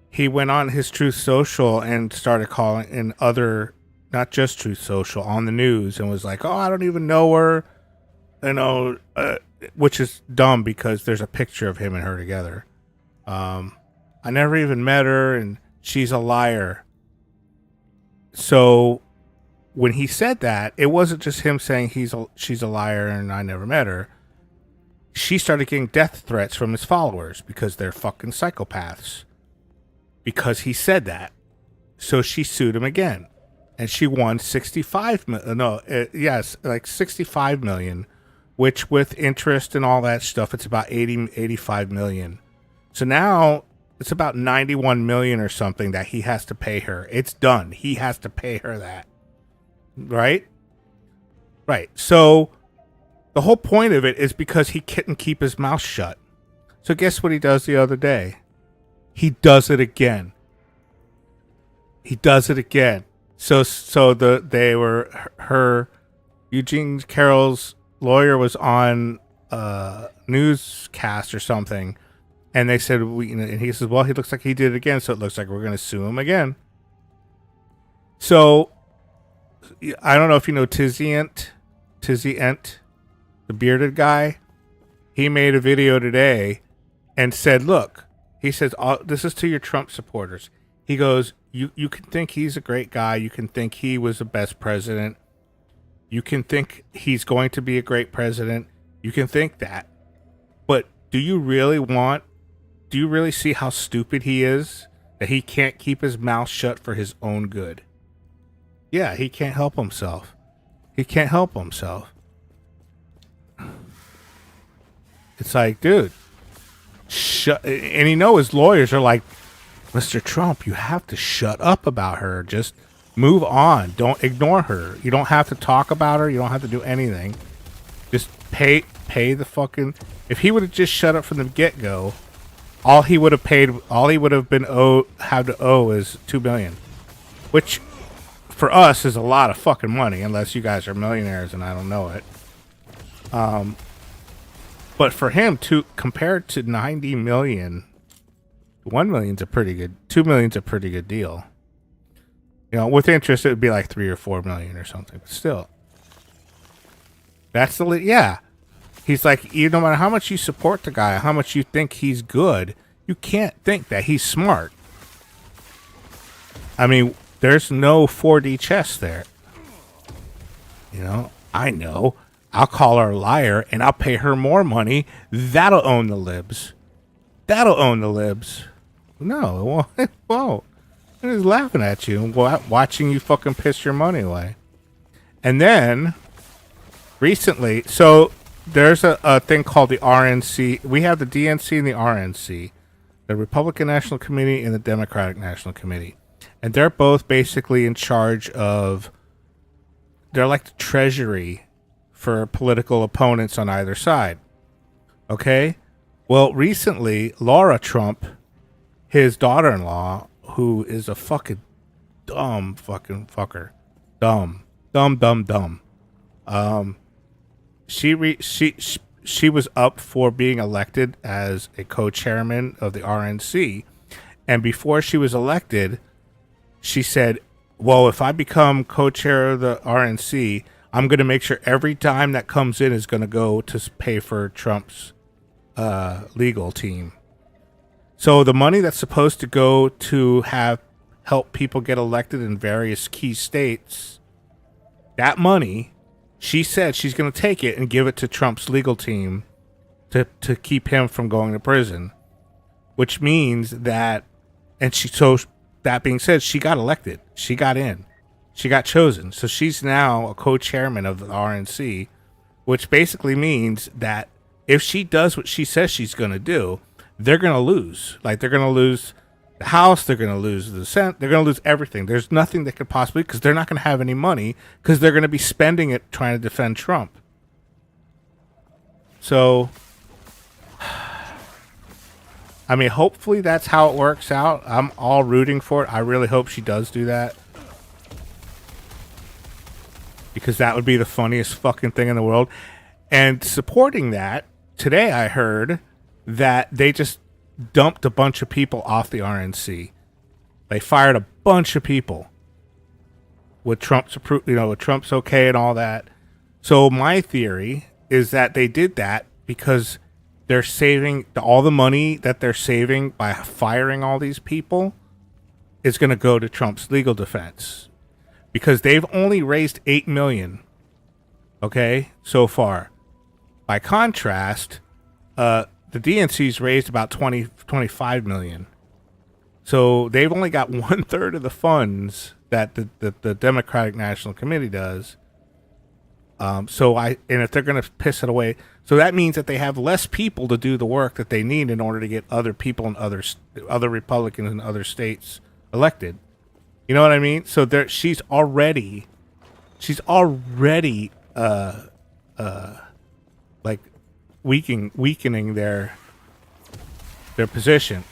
He went on his Truth Social and started calling in other, not just Truth Social, on the news and was like, oh, I don't even know her. You know, which is dumb because there's a picture of him and her together. I never even met her and she's a liar. So when he said that, it wasn't just him saying she's a liar and I never met her. She started getting death threats from his followers because they're fucking psychopaths. Because he said that. So she sued him again. And she won 65 million. No, like 65 million. Which with interest and all that stuff, it's about 85 million. So now it's about 91 million or something that he has to pay her. It's done. He has to pay her that. Right? Right. So the whole point of it is because he couldn't keep his mouth shut. So guess what he does the other day? He does it again. He does it again. So her Eugene Carroll's lawyer was on a newscast or something, and they said and he says, well, he looks like he did it again, so it looks like we're going to sue him again. So I don't know if you know Tizzy Ent, the bearded guy. He made a video today and said, look, he says, this is to your Trump supporters. He goes, you can think he's a great guy. You can think he was the best president. You can think he's going to be a great president. You can think that. But do you really see how stupid he is? That he can't keep his mouth shut for his own good. Yeah, he can't help himself. He can't help himself. It's like, dude, shut. And his lawyers are like, Mr. Trump, you have to shut up about her. Just move on. Don't ignore her. You don't have to talk about her. You don't have to do anything. Just pay the fucking. If he would have just shut up from the get go, all he would have been had to owe is $2 million, which for us is a lot of fucking money, unless you guys are millionaires and I don't know it. But for him, to compared to 90 million, 1 million's a pretty good. 2 million's a pretty good deal. You know, with interest, it would be like 3 or 4 million or something. But still, that's the yeah. He's like, no matter how much you support the guy, how much you think he's good, you can't think that he's smart. I mean, there's no 4D chess there. You know, I know. I'll call her a liar and I'll pay her more money. That'll own the libs. That'll own the libs. No, it won't. It won't. He's laughing at you and watching you fucking piss your money away. And then, recently, so there's a thing called the RNC. We have the DNC and the RNC, the Republican National Committee and the Democratic National Committee. And they're both basically in charge of, they're like the treasury for political opponents on either side. Okay? Well, recently, Laura Trump, his daughter-in-law, who is a fucking dumb fucking fucker. Dumb. She was up for being elected as a co-chairman of the RNC. And before she was elected, she said, well, if I become co-chair of the RNC, I'm going to make sure every dime that comes in is going to go to pay for Trump's legal team. So the money that's supposed to go to help people get elected in various key states, that money, she said she's going to take it and give it to Trump's legal team to keep him from going to prison. Which means that, that being said, she got elected. She got in. She got chosen. So she's now a co-chairman of the RNC, which basically means that if she does what she says she's going to do, they're going to lose. Like, they're going to lose the House, they're going to lose the Senate, they're going to lose everything. There's nothing they could possibly, because they're not going to have any money, because they're going to be spending it trying to defend Trump. So, I mean, hopefully that's how it works out. I'm all rooting for it. I really hope she does do that. Because that would be the funniest fucking thing in the world. And supporting that, today I heard that they just dumped a bunch of people off the RNC. They fired a bunch of people with Trump's with Trump's okay and all that. So my theory is that they did that because they're saving all the money that they're saving by firing all these people is going to go to Trump's legal defense, because they've only raised $8 million, okay, so far. By contrast, the DNC's raised about 25 million. So they've only got 1/3 of the funds that the Democratic National Committee does. And if they're going to piss it away, so that means that they have less people to do the work that they need in order to get other people in other Republicans in other states elected. You know what I mean? So she's already like weakening their position.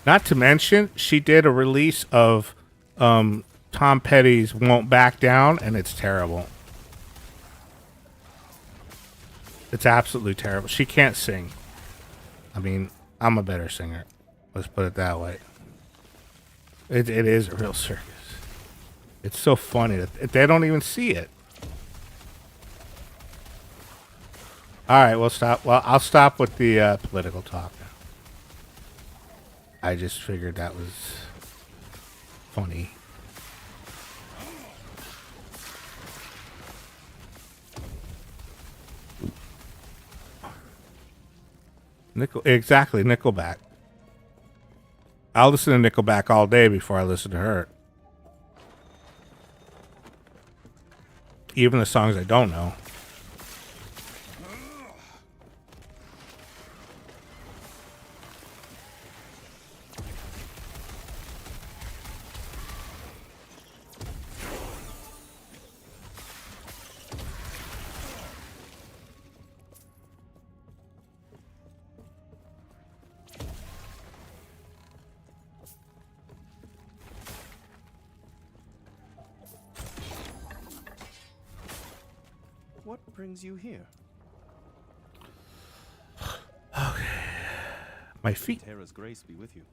Not to mention, she did a release of Tom Petty's "Won't Back Down," and it's terrible. It's absolutely terrible. She can't sing. I mean, I'm a better singer. Let's put it that way. It is a real circus. It's so funny that they don't even see it. All right, we'll stop. Well, I'll stop with the political talk now. I just figured that was funny. Exactly, Nickelback. I'll listen to Nickelback all day before I listen to her. Even the songs I don't know. What brings you here? My feet. Terra's grace be with you.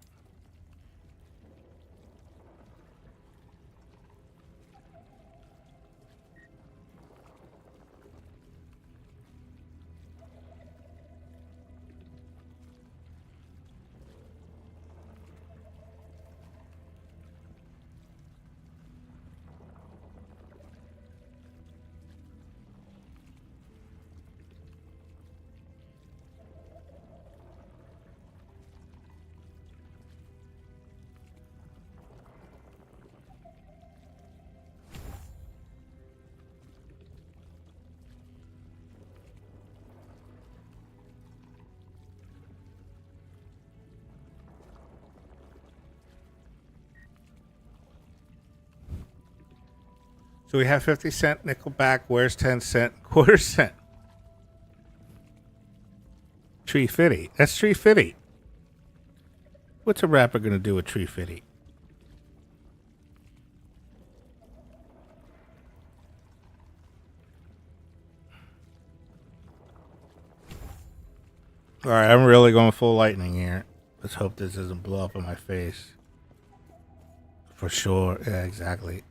So we have 50 cent, nickel back. Where's 10 cent, quarter cent? Tree Fitty. That's Tree Fitty. What's a rapper gonna do with Tree Fitty? Alright, I'm really going full lightning here. Let's hope this doesn't blow up in my face. For sure. Yeah, exactly.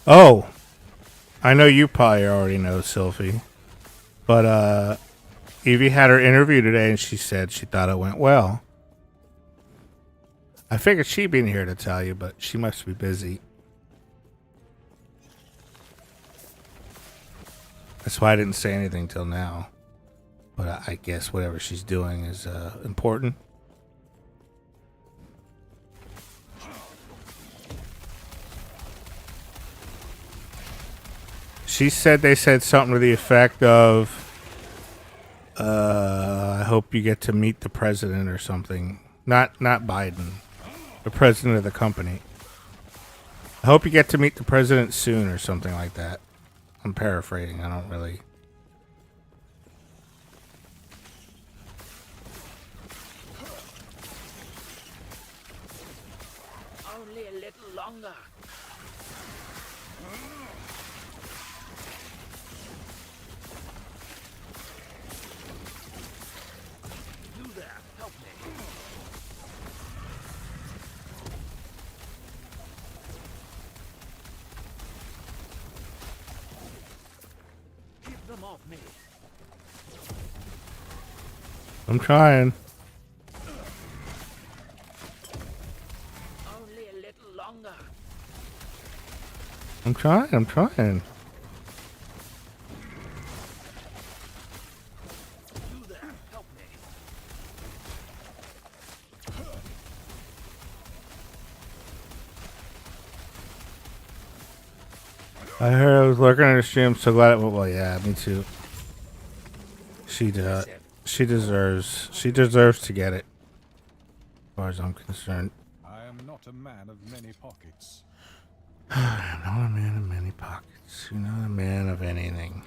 Oh, I know you probably already know Sylphie, but Evie had her interview today and she said she thought it went well. I figured she'd be in here to tell you, but she must be busy. That's why I didn't say anything till now. But I guess whatever she's doing is important. She said they said something to the effect of, I hope you get to meet the president or something. Not Biden. The president of the company. I hope you get to meet the president soon or something like that. I'm paraphrasing. I don't really... Only a little longer. You there, help me. Keep them off me. I'm trying. Only a little longer. I'm trying. You there, help me. I heard I was lurking on her stream, so glad it went well. Yeah, me too. She deserves to get it. As far as I'm concerned. I am not a man of many pockets. I'm not a man of many pockets. You're not a man of anything.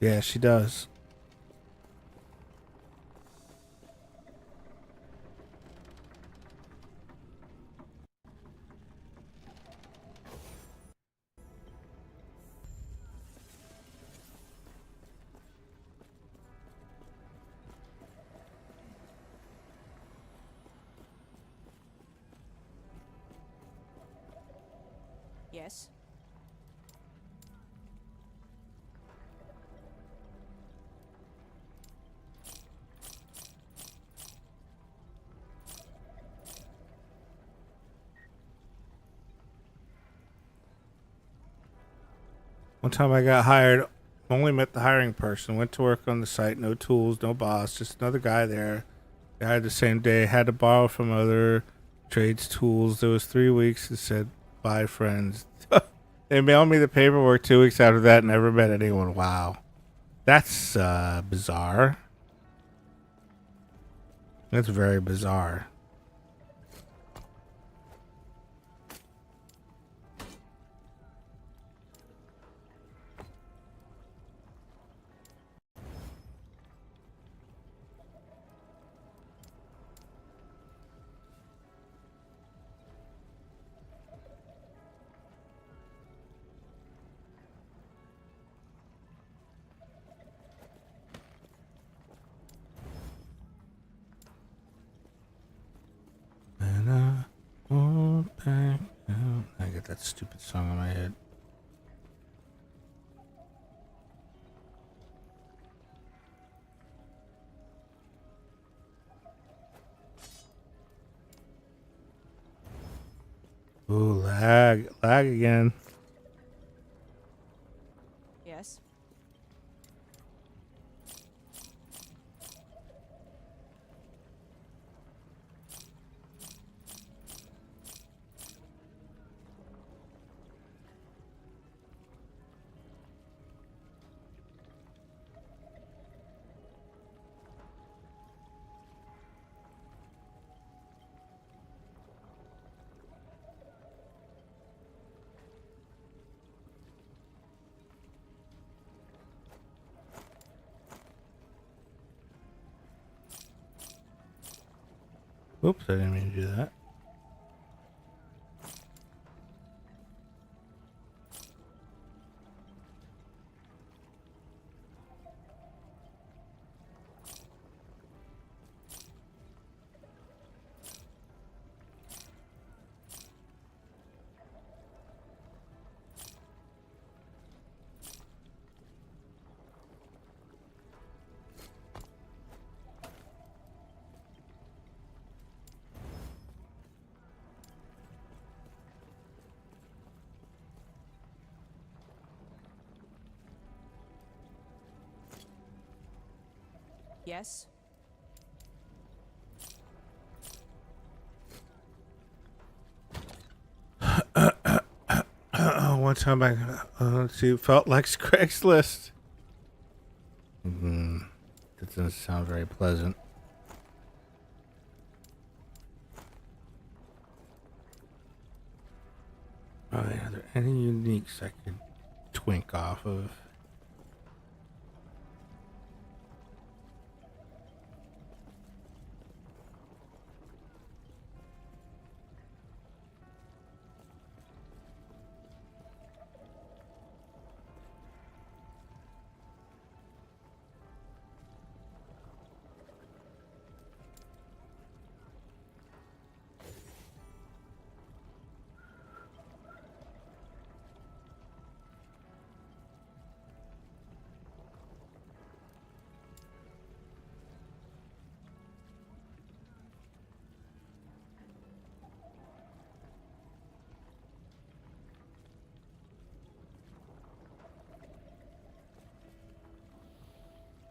Yeah, she does. Yes? One time I got hired, only met the hiring person, went to work on the site, no tools, no boss, just another guy there. Died the same day, had to borrow from other trades tools. There was 3 weeks and said, bye friends. They mailed me the paperwork 2 weeks after that, never met anyone. Wow. That's bizarre. That's very bizarre. And I won't back down. I get that stupid song in my head. Ooh, lag again. Yes? Oops, I didn't mean to do that. Yes? One time I, let's see, felt like Craigslist. That doesn't sound very pleasant. Alright, are there any uniques I could twink off of?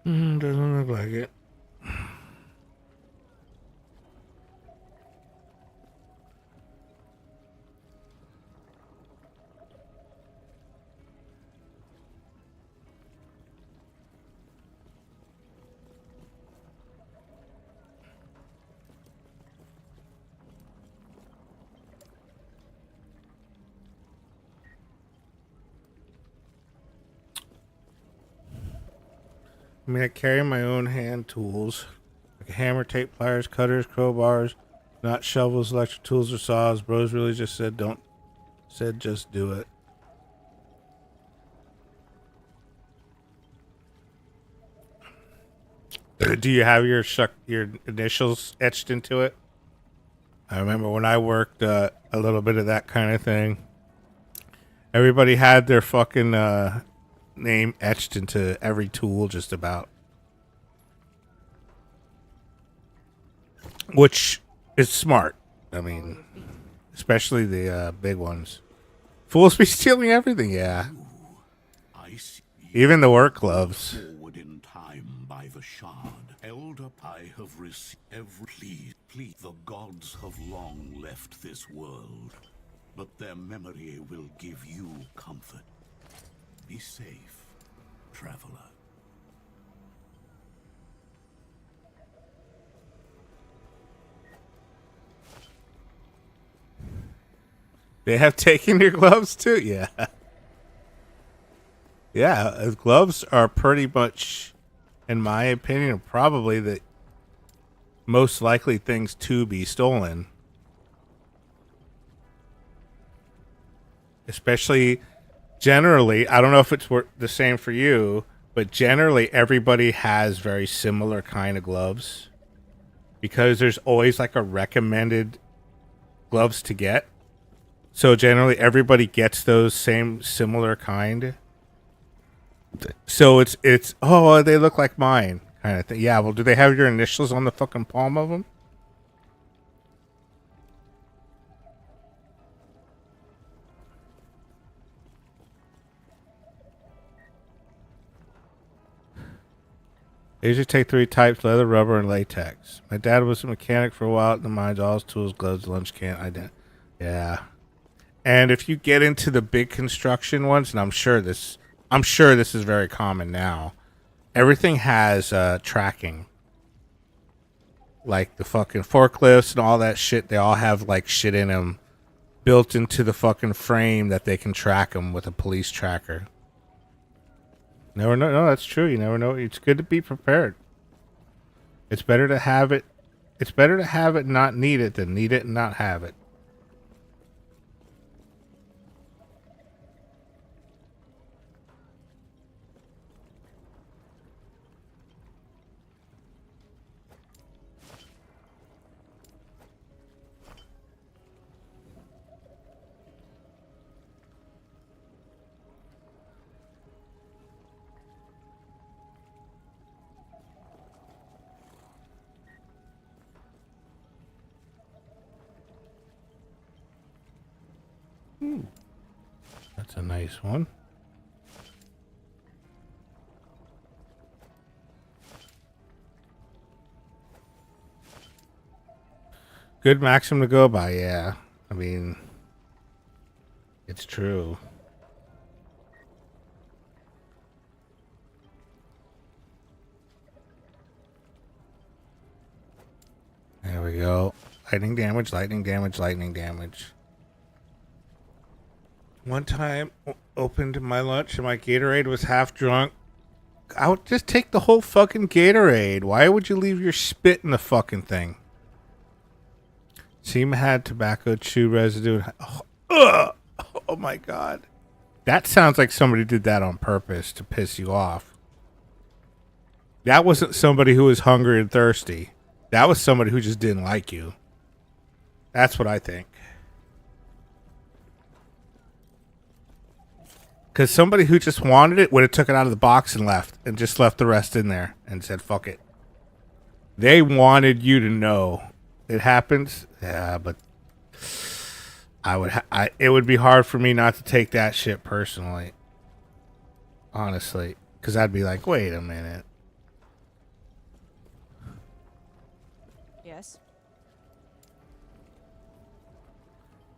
Doesn't look like it. I mean, I carry my own hand tools, like a hammer, tape, pliers, cutters, crowbars, not shovels, electric tools, or saws. Bros really just said just do it. Do you have your initials etched into it? I remember when I worked a little bit of that kind of thing. Everybody had their fucking name etched into every tool, just about. Which is smart. I mean, especially the big ones. Fools be stealing everything, yeah. I see. Even the work gloves. Forward in time by the shard. Elder, I have received every plea. The gods have long left this world, but their memory will give you comfort. Be safe, traveler. They have taken your gloves too? Yeah. Yeah, gloves are pretty much, in my opinion, probably the most likely things to be stolen. Especially, generally, I don't know if it's the same for you, but generally everybody has very similar kind of gloves. Because there's always like a recommended gloves to get. So generally everybody gets those same similar kind. So it's oh, they look like mine kind of thing. Yeah, well, do they have your initials on the fucking palm of them? They usually take 3 types: leather, rubber, and latex. My dad was a mechanic for a while at the mines. All his tools, gloves, lunch can. Yeah. And if you get into the big construction ones, and I'm sure this is very common now. Everything has tracking. Like the fucking forklifts and all that shit, they all have like shit in them built into the fucking frame that they can track them with a police tracker. Never know. No, that's true. You never know. It's good to be prepared. It's better to have it. It's better to have it and not need it than need it and not have it. That's a nice one. Good maxim to go by, yeah. I mean, it's true. There we go. Lightning damage, lightning damage, lightning damage. One time, opened my lunch and my Gatorade was half drunk. I would just take the whole fucking Gatorade. Why would you leave your spit in the fucking thing? Seam had tobacco chew residue. Oh my god. That sounds like somebody did that on purpose to piss you off. That wasn't somebody who was hungry and thirsty. That was somebody who just didn't like you. That's what I think. Because somebody who just wanted it would have took it out of the box and left. And just left the rest in there. And said, fuck it. They wanted you to know. It happens. Yeah, but... it would be hard for me not to take that shit personally. Honestly. Because I'd be like, wait a minute. Yes.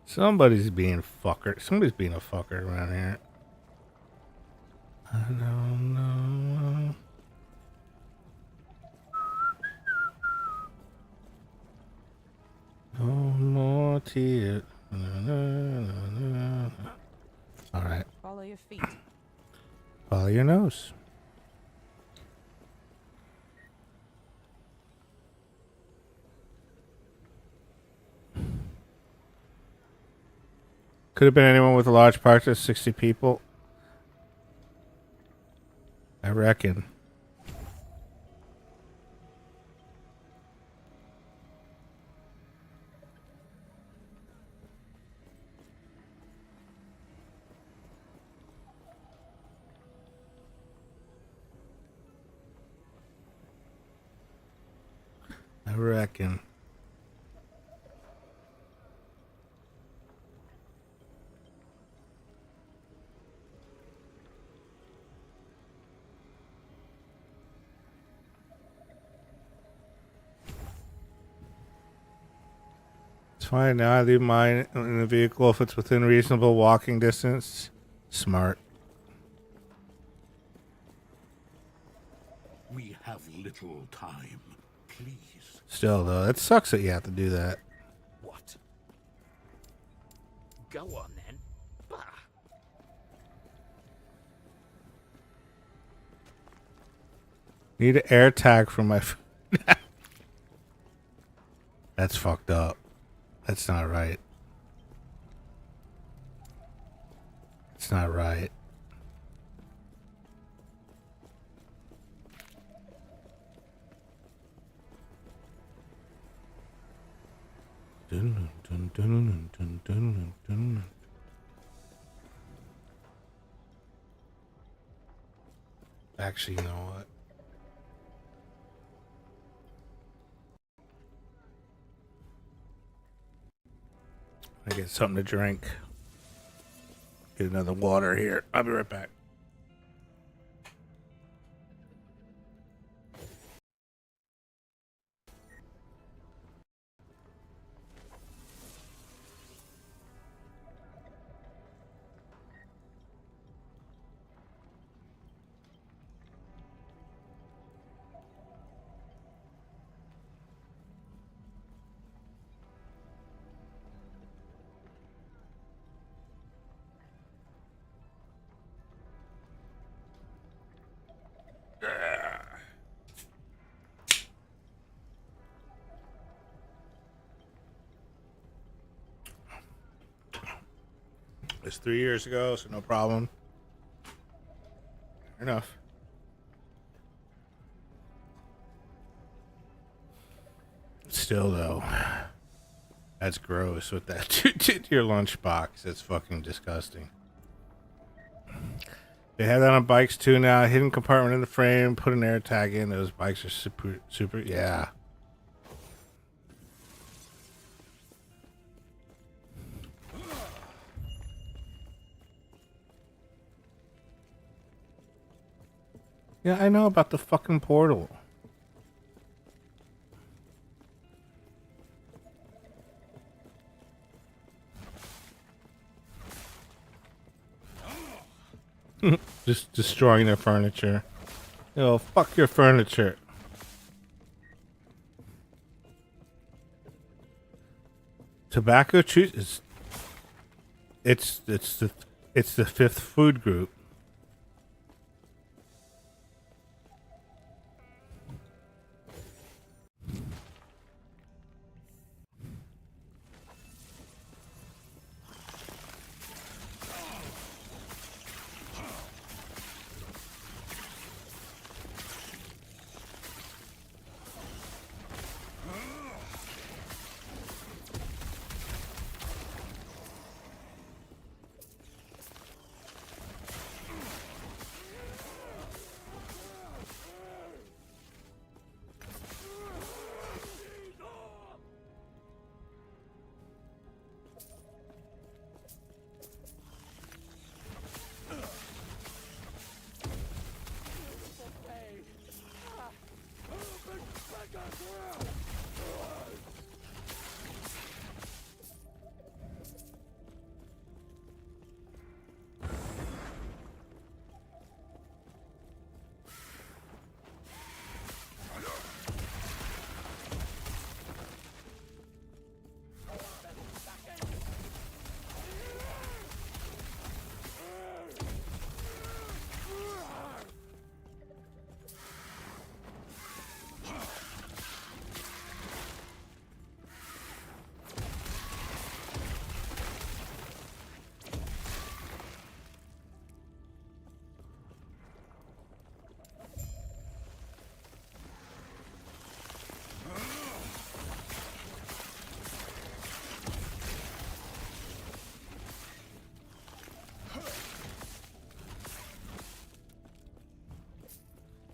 Somebody's being fucker. Somebody's being a fucker around here. I don't know. No more tears. All right. Follow your feet. Follow your nose. Could have been anyone with a large party of 60 people. I reckon. I reckon. It's fine now. I leave mine in the vehicle if it's within reasonable walking distance. Smart. We have little time. Please. Still, though, it sucks that you have to do that. What? Go on then. Bah. Need an air tag for my phone. That's fucked up. That's not right. It's not right. Dun, dun, dun, dun, dun, dun, dun. Actually, you know what? I get something to drink. Get another water here. I'll be right back. It's 3 years ago, so no problem. Fair enough. Still, though, that's gross with that to your lunchbox. That's fucking disgusting. They have that on bikes too now. Hidden compartment in the frame. Put an air tag in. Those bikes are super. Yeah. Yeah, I know about the fucking portal. Just destroying their furniture. Yo, fuck your furniture. Tobacco chew is it's the fifth food group.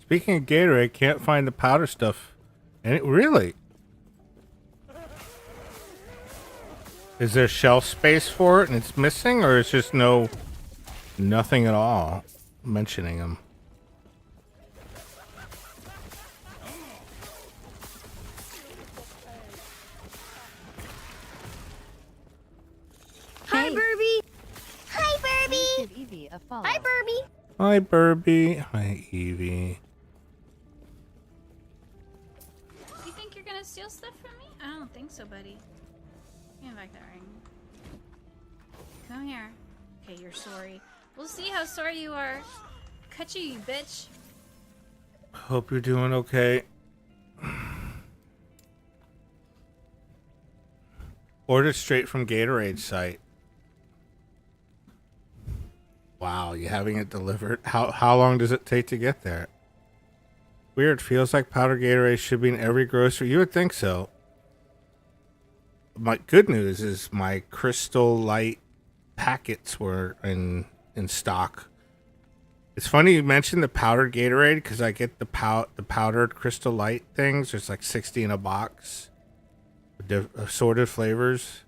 Speaking of Gatorade, can't find the powder stuff. And it really? Is there shelf space for it and it's missing, or it's just nothing at all mentioning them? Hi, Burby. Hi, Burby. Give Evie a follow. Hi, Burby. Hi, Burby. Hi, Evie. You think you're gonna steal stuff from me? I don't think so, buddy. Give me back that ring. Come here. Okay, you're sorry. We'll see how sorry you are. Cut you bitch. Hope you're doing okay. Ordered straight from Gatorade site. Wow, you having it delivered? How long does it take to get there? Weird, feels like powder Gatorade should be in every grocery. You would think so. My good news is my Crystal Light packets were in stock. It's funny you mentioned the powdered Gatorade because I get the powdered Crystal Light things. There's like 60 in a box, assorted flavors.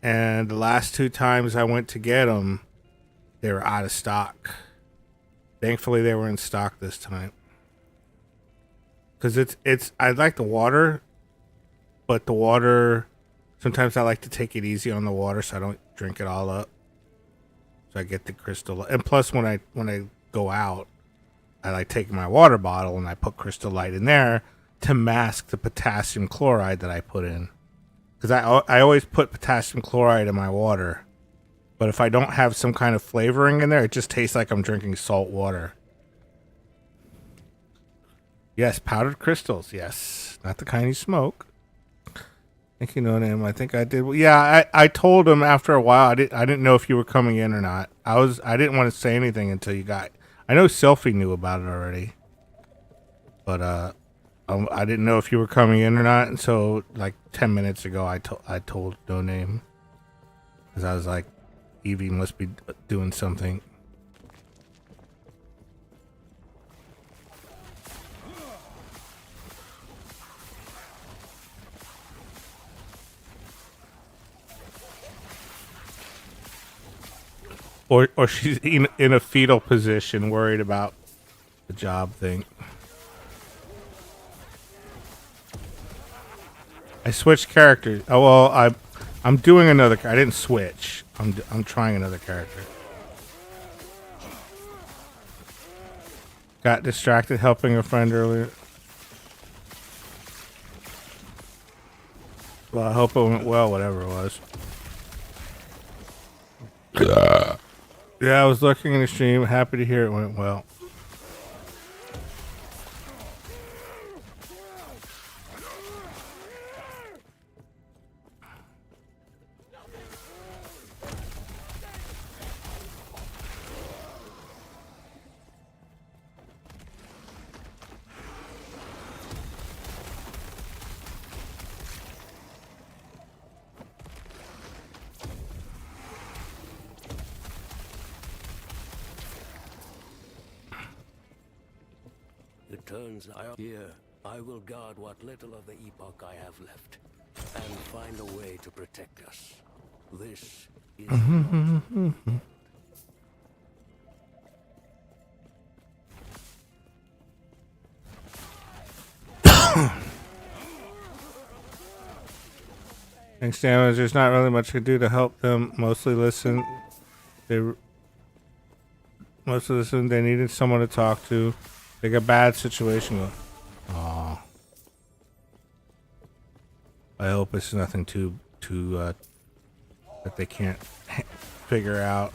And the last 2 times I went to get them, they were out of stock. Thankfully, they were in stock this time. Because I like the water, but the water, sometimes I like to take it easy on the water so I don't drink it all up. So I get the Crystal, and plus when I go out, I like taking my water bottle and I put Crystal Light in there to mask the potassium chloride that I put in. Because I always put potassium chloride in my water, but if I don't have some kind of flavoring in there, it just tastes like I'm drinking salt water. Yes, powdered crystals. Yes, not the kind you smoke. Thank you, No Name. I think I did. Yeah, I told him after a while. I didn't know if you were coming in or not. I didn't want to say anything until you got. I know Selfie knew about it already, but I didn't know if you were coming in or not. And so, like 10 minutes ago, I told No Name because I was like, Evie must be doing something. Or she's in a fetal position, worried about the job thing. I switched characters. Oh well, I'm doing another. I didn't switch. I'm trying another character. Got distracted helping a friend earlier. Well, I hope it went well. Whatever it was. Yeah, I was looking in the stream. Happy to hear it went well. It turns out here, I will guard what little of the Epoch I have left, and find a way to protect us. This is Thanks, damage. There's not really much to do to help them. Mostly listen. They needed someone to talk to. Like a bad situation. Aw. I hope it's nothing too that they can't figure out.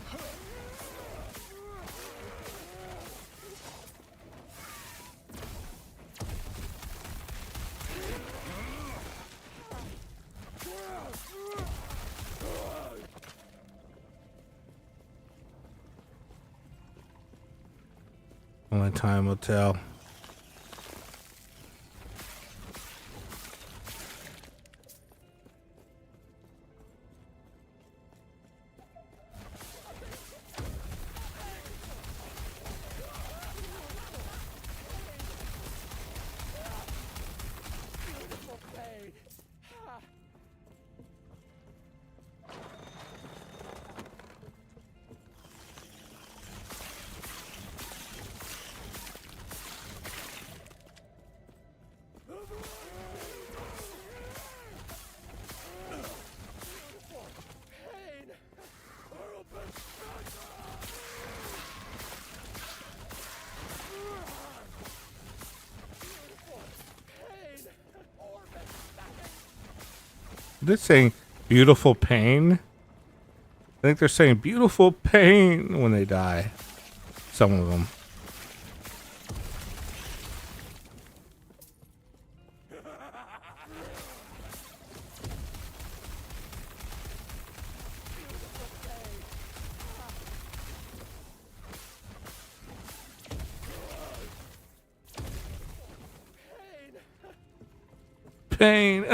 Only time will tell. They're saying beautiful pain. I think they're saying beautiful pain when they die. Some of them. Pain.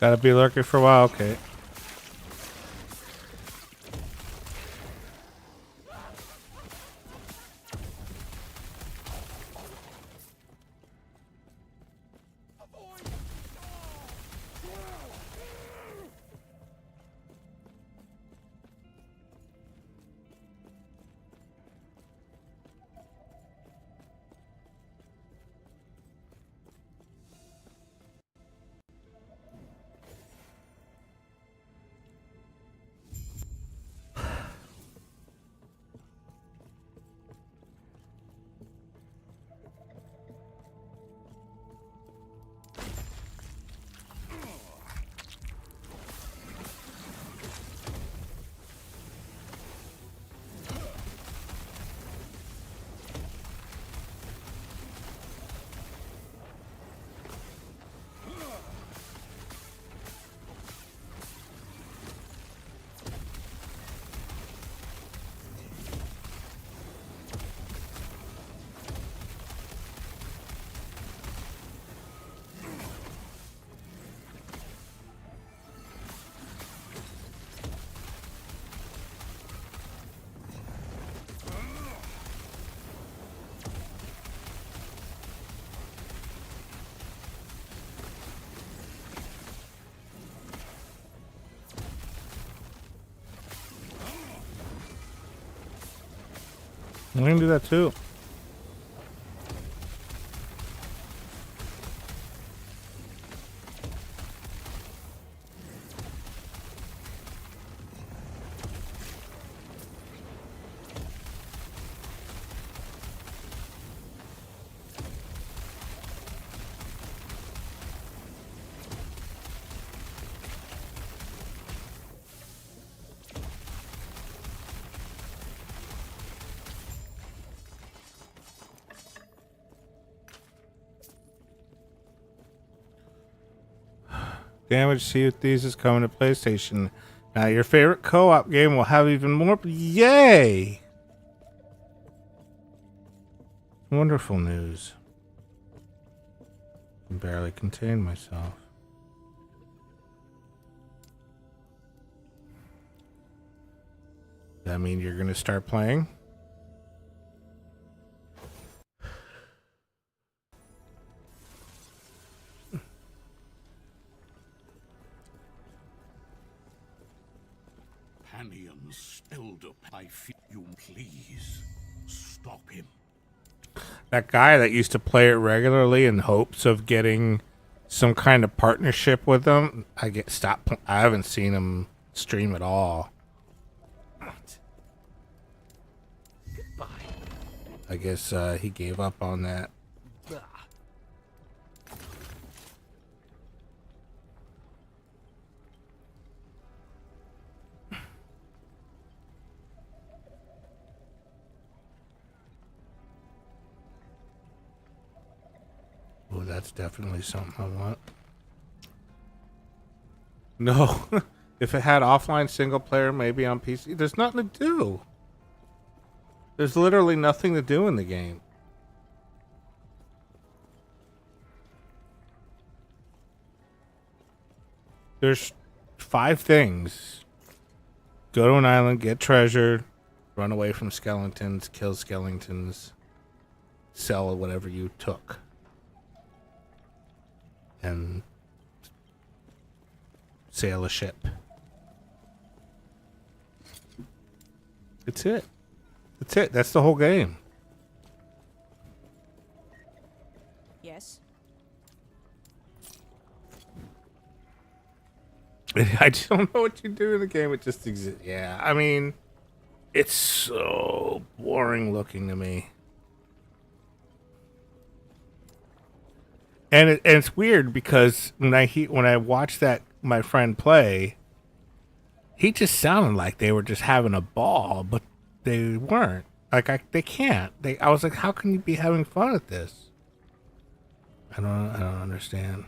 Gotta be lurking for a while, okay. I'm gonna do that too. Damage Sea of Thieves is coming to PlayStation. Now your favorite co-op game will have even more. Yay! Wonderful news. I can barely contain myself. Does that mean you're gonna start playing? Panion's elder, I feel you. Please stop him. That guy that used to play it regularly in hopes of getting some kind of partnership with them, I haven't seen him stream at all. Goodbye. I guess he gave up on that. Bah. Oh, that's definitely something I want. No. If it had offline single player, maybe on PC. There's nothing to do. There's literally nothing to do in the game. There's 5 things. Go to an island, get treasure, run away from skeletons, kill skeletons, sell whatever you took. And sail a ship. It's it. That's it. That's the whole game. Yes. I just don't know what you do in the game. It just exists. Yeah, I mean, it's so boring looking to me. And it's weird because when I watched that my friend play, he just sounded like they were just having a ball, but they weren't. They can't. I was like, how can you be having fun at this? I don't understand.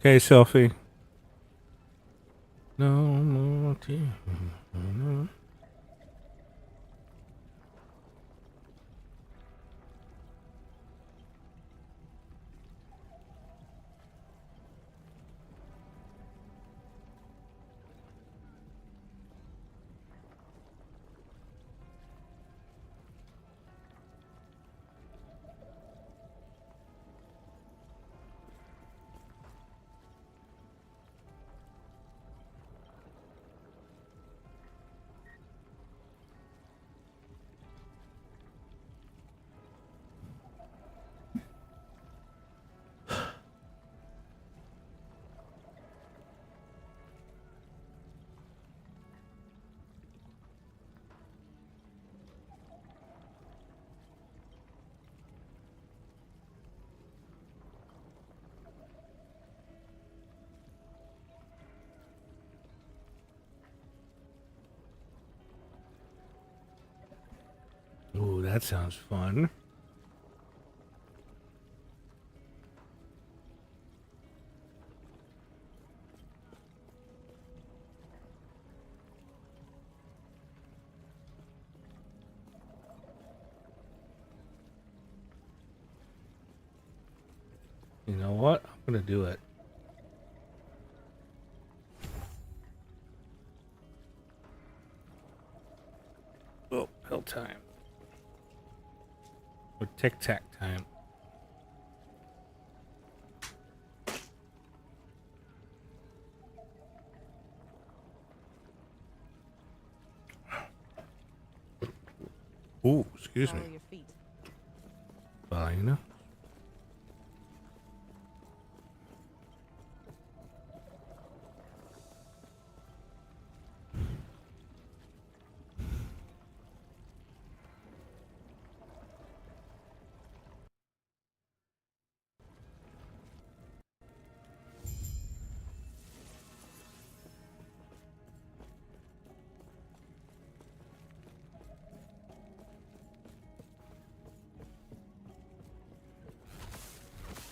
Okay, selfie. No more tears. Ooh, that sounds fun. You know what? I'm gonna do it. Oh, pill time. Or tic tac time. Ooh, excuse me. Follow your feet. Well, you know.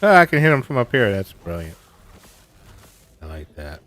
Oh, I can hit him from up here. That's brilliant. I like that.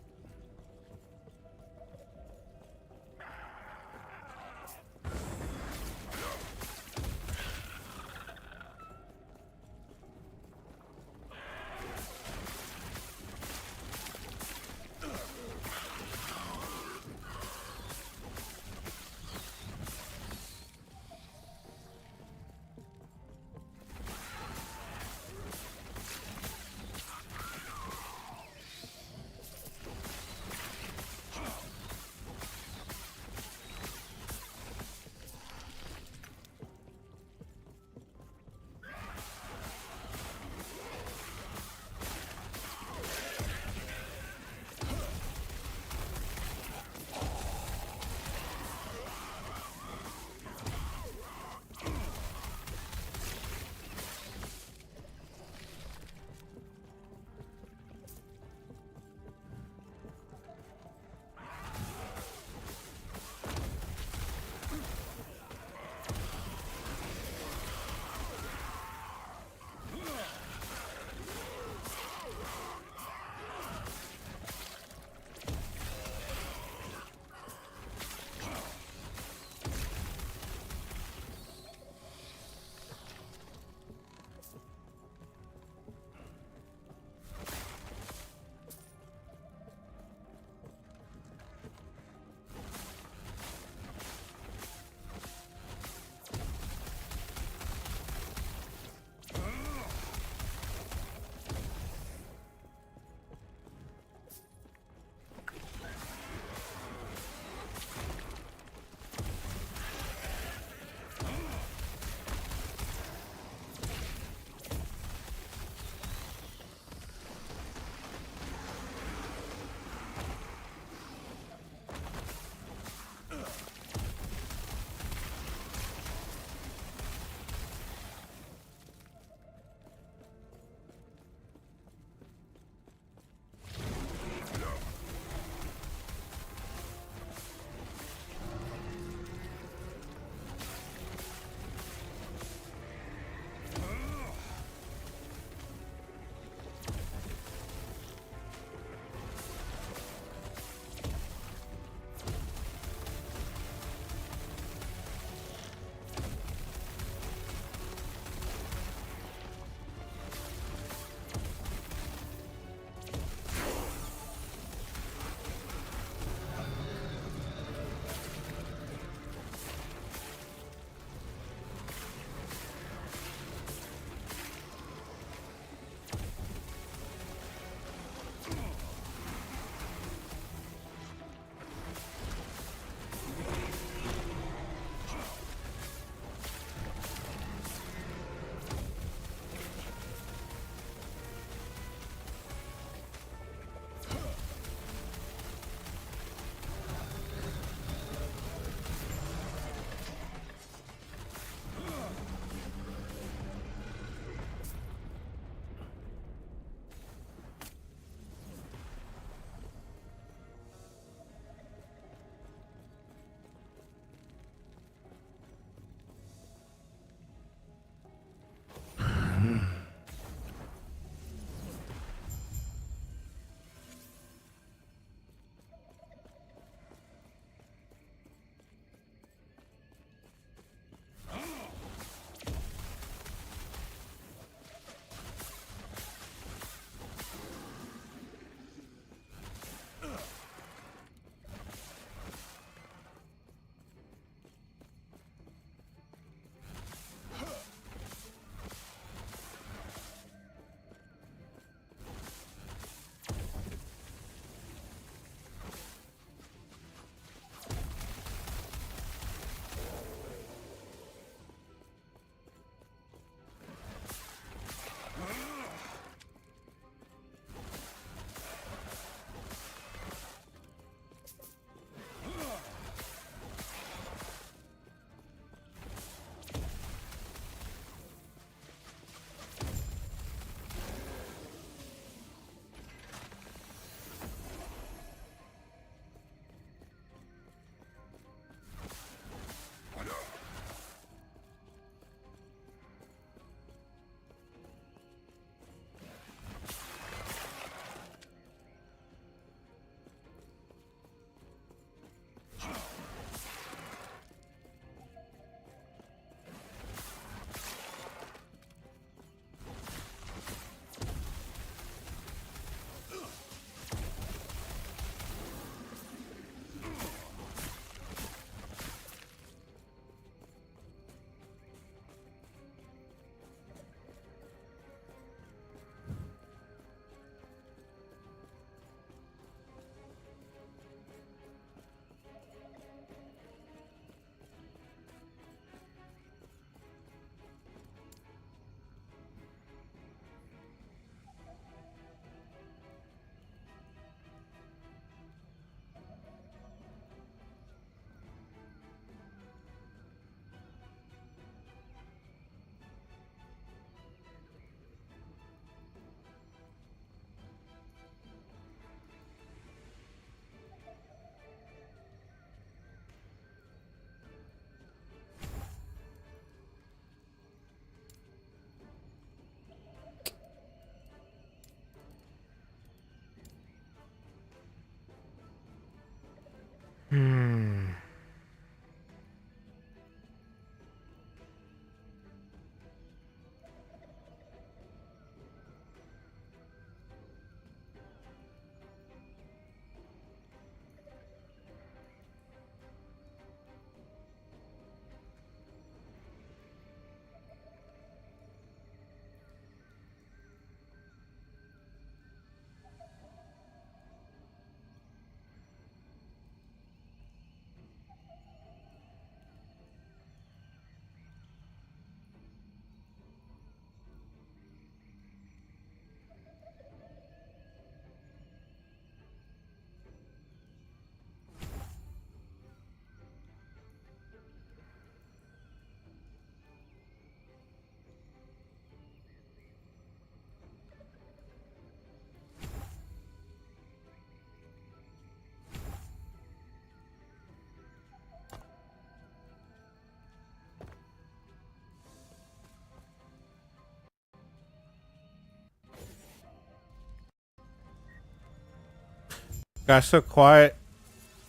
Got so quiet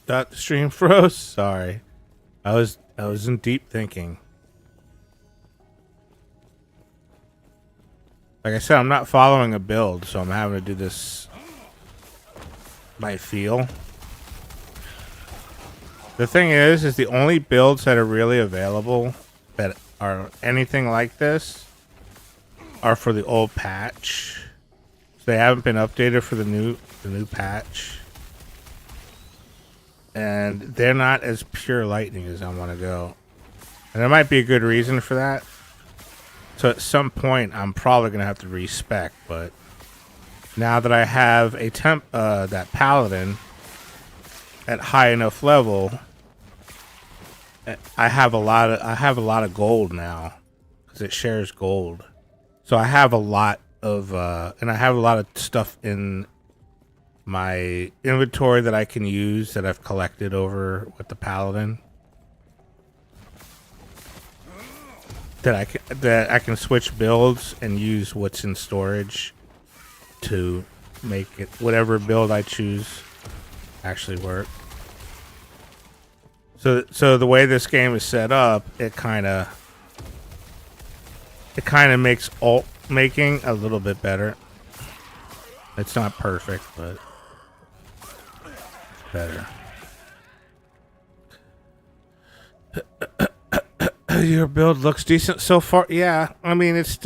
that the stream froze. Sorry. I was in deep thinking. Like I said, I'm not following a build, so I'm having to do this by feel. The thing is the only builds that are really available that are anything like this are for the old patch. So they haven't been updated for the new patch. And they're not as pure lightning as I want to go. And there might be a good reason for that. So at some point, I'm probably going to have to respec, but now that I have a that paladin at high enough level, I have a lot of gold now because it shares gold. So I have a lot of and I have a lot of stuff in my inventory that I can use that I've collected over with the paladin. That I can switch builds and use what's in storage to make it whatever build I choose actually work. So the way this game is set up, it kind of makes ult making a little bit better. It's not perfect, but better. Your build looks decent so far. Yeah, I mean it's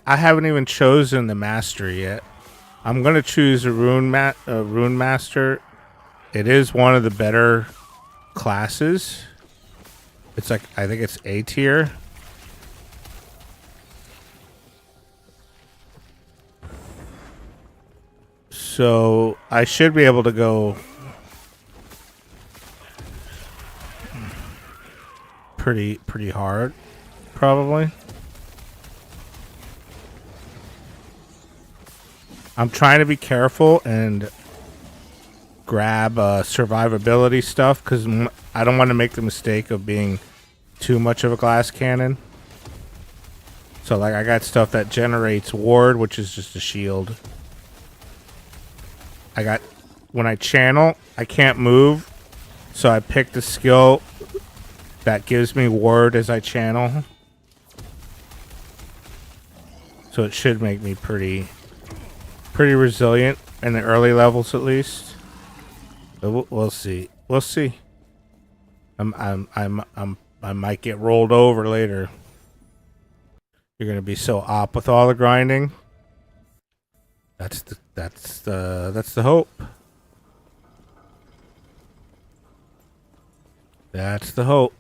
I haven't even chosen the master yet. I'm gonna choose a Runemaster. It is one of the better classes. It's like I think it's A tier. So I should be able to go pretty hard, probably. I'm trying to be careful and grab survivability stuff because I don't want to make the mistake of being too much of a glass cannon. So like I got stuff that generates ward, which is just a shield. I got when I channel, I can't move, so I picked a skill that gives me ward as I channel. So it should make me pretty resilient in the early levels at least. But we'll see. We'll see. I might get rolled over later. You're gonna be so op with all the grinding. That's the hope. That's the hope.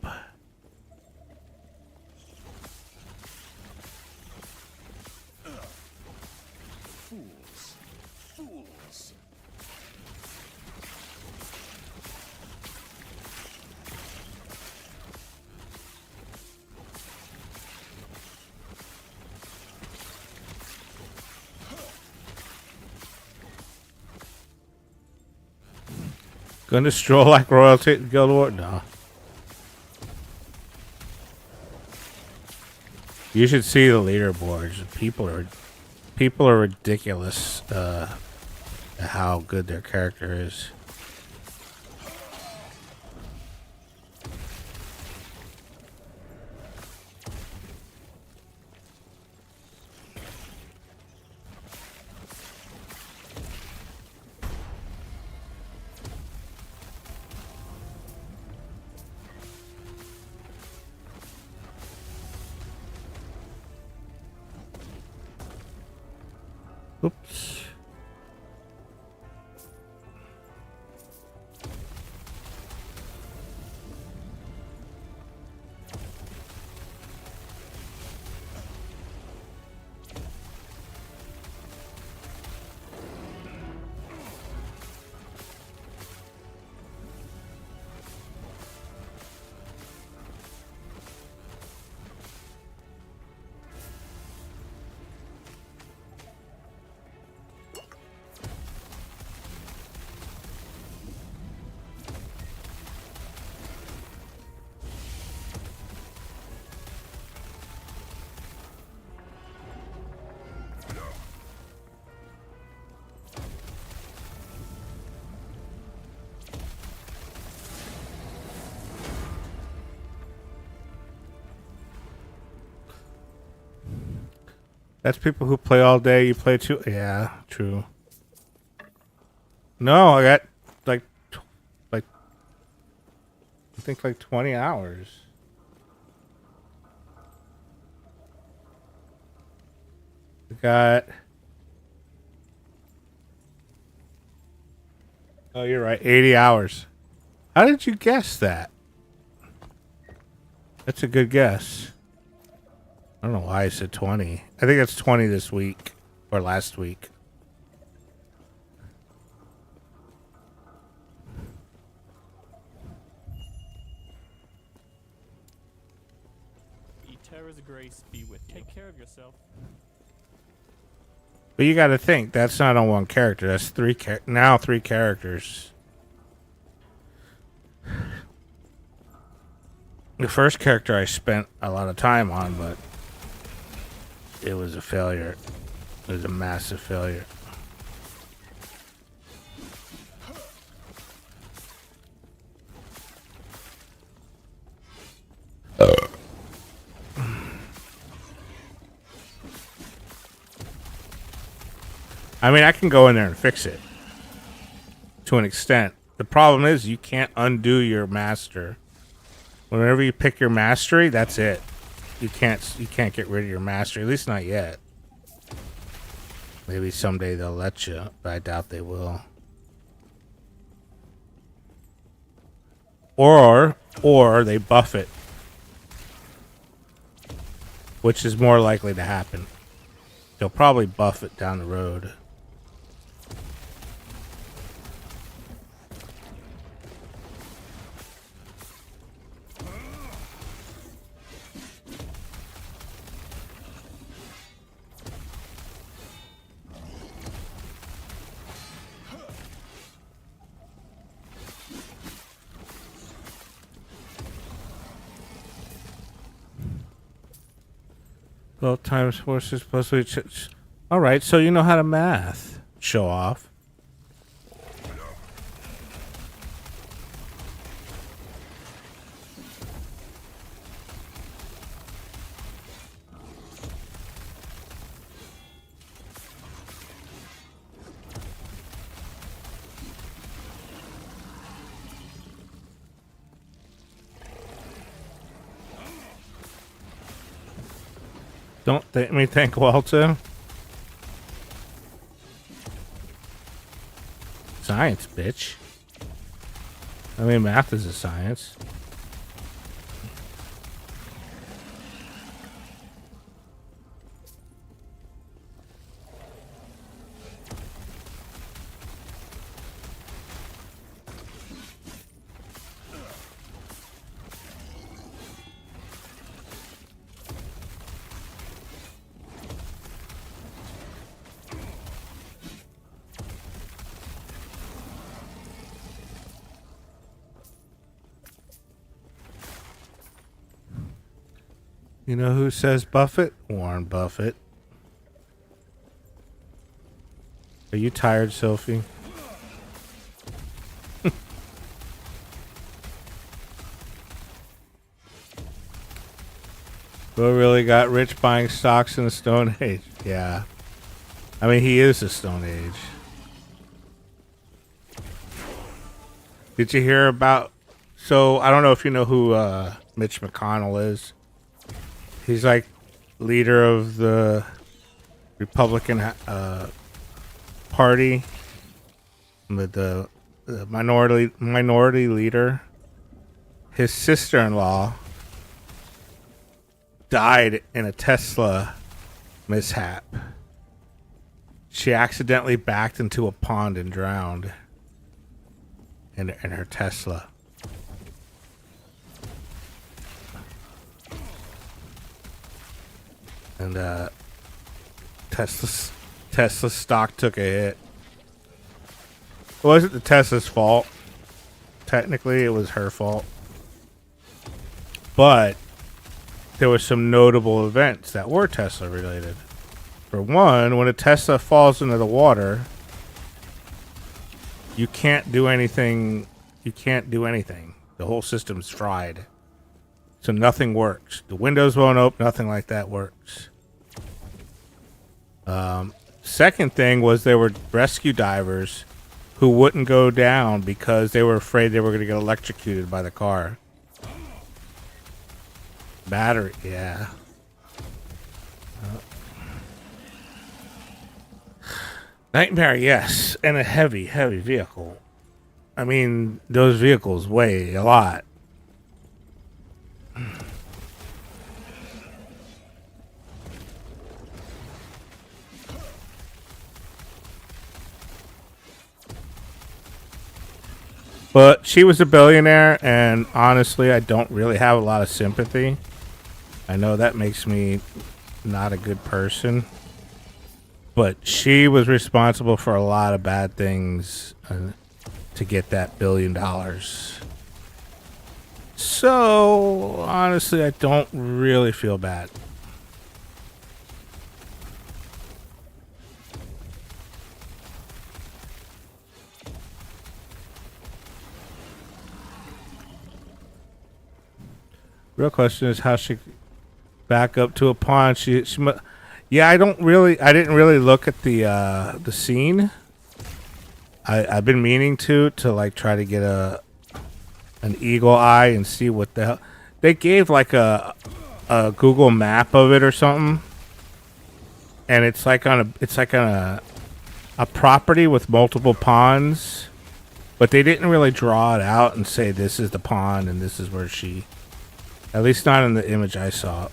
Fools. Gonna stroll like royalty at the Guild War? No. You should see the leaderboards. People are ridiculous at how good their character is. Oops. That's people who play all day. You play too. Yeah, true. No, I got like I think like 20 hours. We got. Oh, you're right. 80 hours. How did you guess that? That's a good guess. I don't know why I said 20. I think it's 20 this week or last week. Terra's grace be with you. Take care of yourself. But you got to think that's not on one character. That's now three characters. The first character I spent a lot of time on, but it was a failure. It was a massive failure. I mean, I can go in there and fix it to an extent. The problem is you can't undo your master. Whenever you pick your mastery, that's it. You can't get rid of your mastery, at least not yet. Maybe someday they'll let you, but I doubt they will. Or they buff it, which is more likely to happen. They'll probably buff it down the road. Well, times forces plus we. All right, so you know how to math. Show off. Don't think me think Walter. Science, bitch. I mean, math is a science. You know who says Buffett? Warren Buffett. Are you tired, Sophie? Who really got rich buying stocks in the Stone Age? Yeah. I mean, he is the Stone Age. Did you hear about... So, I don't know if you know who Mitch McConnell is. He's like leader of the Republican Party, the minority leader. His sister-in-law died in a Tesla mishap. She accidentally backed into a pond and drowned in her Tesla. And Tesla stock took a hit. It wasn't the Tesla's fault. Technically, it was her fault. But there were some notable events that were Tesla related. For one, when a Tesla falls into the water, you can't do anything. You can't do anything. The whole system's fried. So nothing works. The windows won't open. Nothing like that works. Second thing was there were rescue divers who wouldn't go down because they were afraid they were going to get electrocuted by the car. Battery, yeah. Nightmare, yes, and a heavy, heavy vehicle. I mean, those vehicles weigh a lot. But she was a billionaire, and honestly, I don't really have a lot of sympathy. I know that makes me not a good person. But she was responsible for a lot of bad things to get that $1 billion. So, honestly, I don't really feel bad. Real question is how she back up to a pond. Yeah, I didn't really look at the scene. I've been meaning to like try to get an eagle eye and see what the hell they gave, like a Google map of it or something, and it's like on a property with multiple ponds, but they didn't really draw it out and say this is the pond and this is where she. At least not in the image I saw.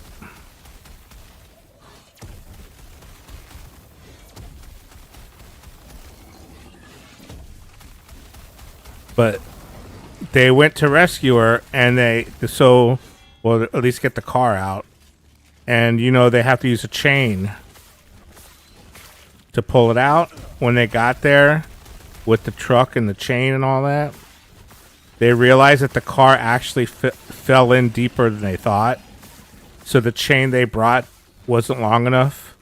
But they went to rescue her, and well, at least get the car out. And, you know, they have to use a chain to pull it out. When they got there with the truck and the chain and all that, they realized that the car actually fell in deeper than they thought. So the chain they brought wasn't long enough.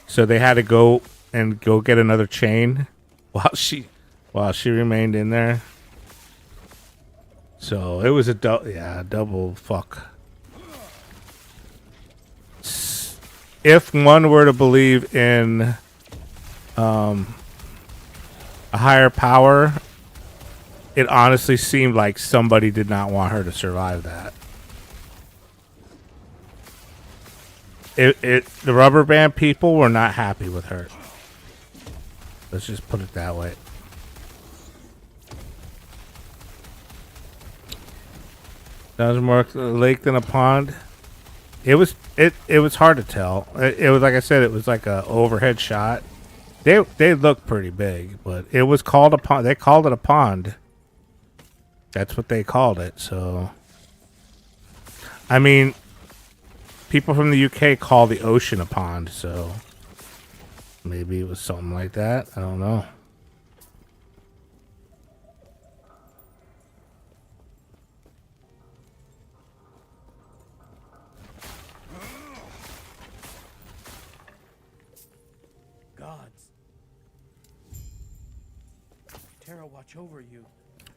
So they had to go get another chain while she remained in there. So it was a double fuck. If one were to believe in a higher power, it honestly seemed like somebody did not want her to survive that. The rubber band people were not happy with her. Let's just put it that way. That was more a lake than a pond. It was hard to tell. It was, like I said, it was like a overhead shot. They looked pretty big, but it was called a pond. They called it a pond. That's what they called it. So, I mean, people from the UK call the ocean a pond. So maybe it was something like that. I don't know. Gods. Terra watch over you.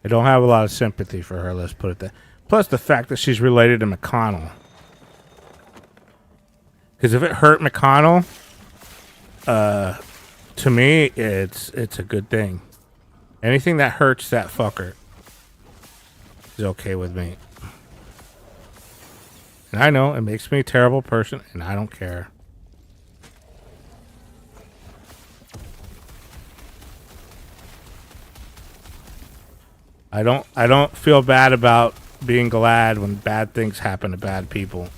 I don't have a lot of sympathy for her, let's put it that. Plus the fact that she's related to McConnell. Because if it hurt McConnell, to me, it's a good thing. Anything that hurts that fucker is okay with me. And I know it makes me a terrible person, and I don't care. I don't feel bad about being glad when bad things happen to bad people.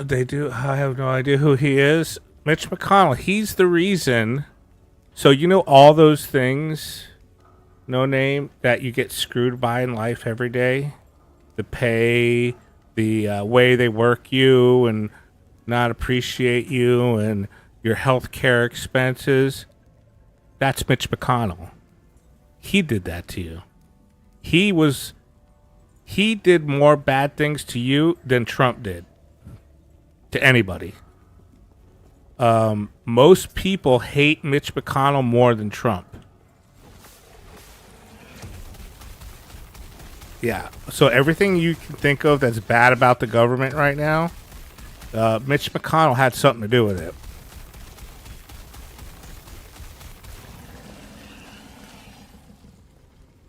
They do. I have no idea who he is. Mitch McConnell. He's the reason. So you know all those things, no name, that you get screwed by in life every day? The pay, the way they work you and not appreciate you, and your health care expenses. That's Mitch McConnell. He did that to you. He did more bad things to you than Trump did to anybody. Most people hate Mitch McConnell more than Trump. Yeah. So everything you can think of that's bad about the government right now, Mitch McConnell had something to do with it.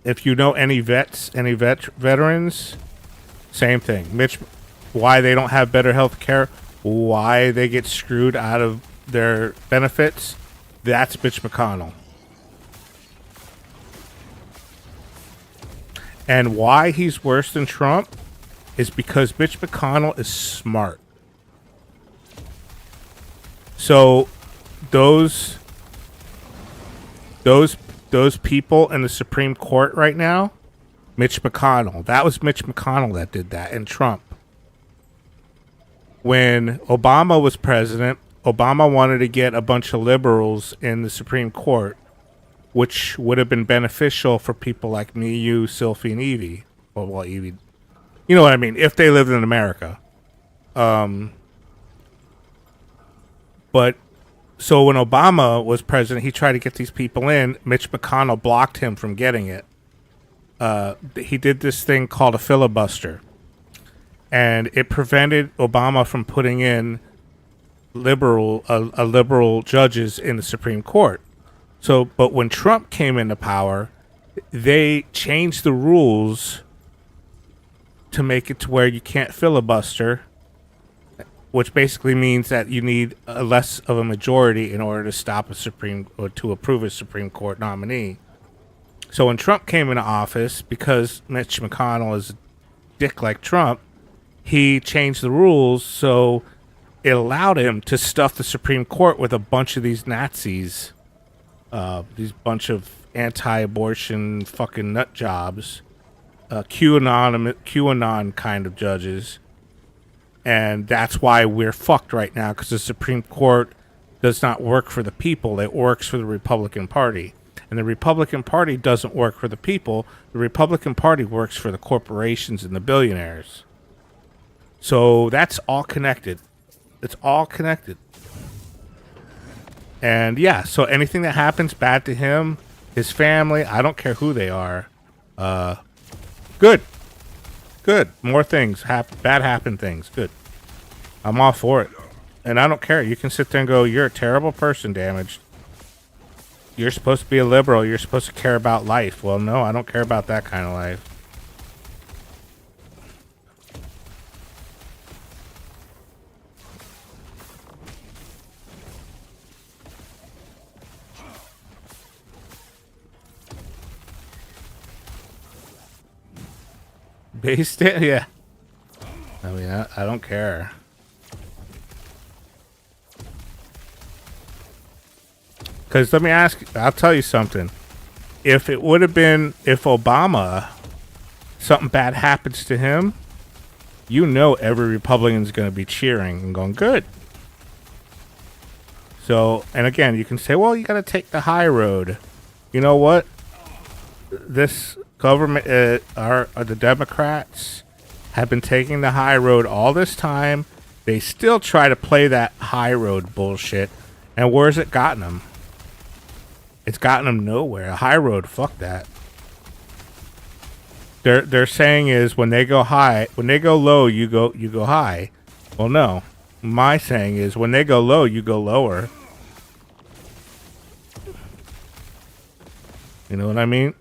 If you know any veterans, same thing. Why they don't have better health care, why they get screwed out of their benefits, that's Mitch McConnell. And why he's worse than Trump is because Mitch McConnell is smart. So those people in the Supreme Court right now, Mitch McConnell. That was Mitch McConnell that did that, and Trump. When Obama was president, Obama wanted to get a bunch of liberals in the Supreme Court, which would have been beneficial for people like me, you, Sylphie, and Evie. Well, Evie, you know what I mean, if they lived in America. But so when Obama was president, he tried to get these people in. Mitch McConnell blocked him from getting it. He did this thing called a filibuster, and it prevented Obama from putting in liberal judges in the Supreme Court. So, but when Trump came into power, they changed the rules to make it to where you can't filibuster, which basically means that you need less of a majority in order to stop to approve a Supreme Court nominee. So when Trump came into office, because Mitch McConnell is a dick like Trump, he changed the rules so it allowed him to stuff the Supreme Court with a bunch of these Nazis, these bunch of anti-abortion fucking nut jobs, QAnon kind of judges. And that's why we're fucked right now, because the Supreme Court does not work for the people. It works for the Republican Party. And the Republican Party doesn't work for the people. The Republican Party works for the corporations and the billionaires. So that's all connected. It's all connected. And yeah, so anything that happens bad to him, his family, I don't care who they are. Good. Good. More things. Bad happen things. Good. I'm all for it. And I don't care. You can sit there and go, you're a terrible person, Damaged. You're supposed to be a liberal. You're supposed to care about life. Well, no, I don't care about that kind of life. Based it? Yeah. I mean, I don't care. Because let me ask, I'll tell you something. If it would have been, if Obama, something bad happens to him, you know every Republican's going to be cheering and going, good. So, and again, you can say, well, you got to take the high road. You know what? This government, the Democrats have been taking the high road all this time. They still try to play that high road bullshit. And where's it gotten them? It's gotten them nowhere. A high road, fuck that. Their saying is when they go high, when they go low, you go high. Well, no. My saying is when they go low, you go lower. You know what I mean?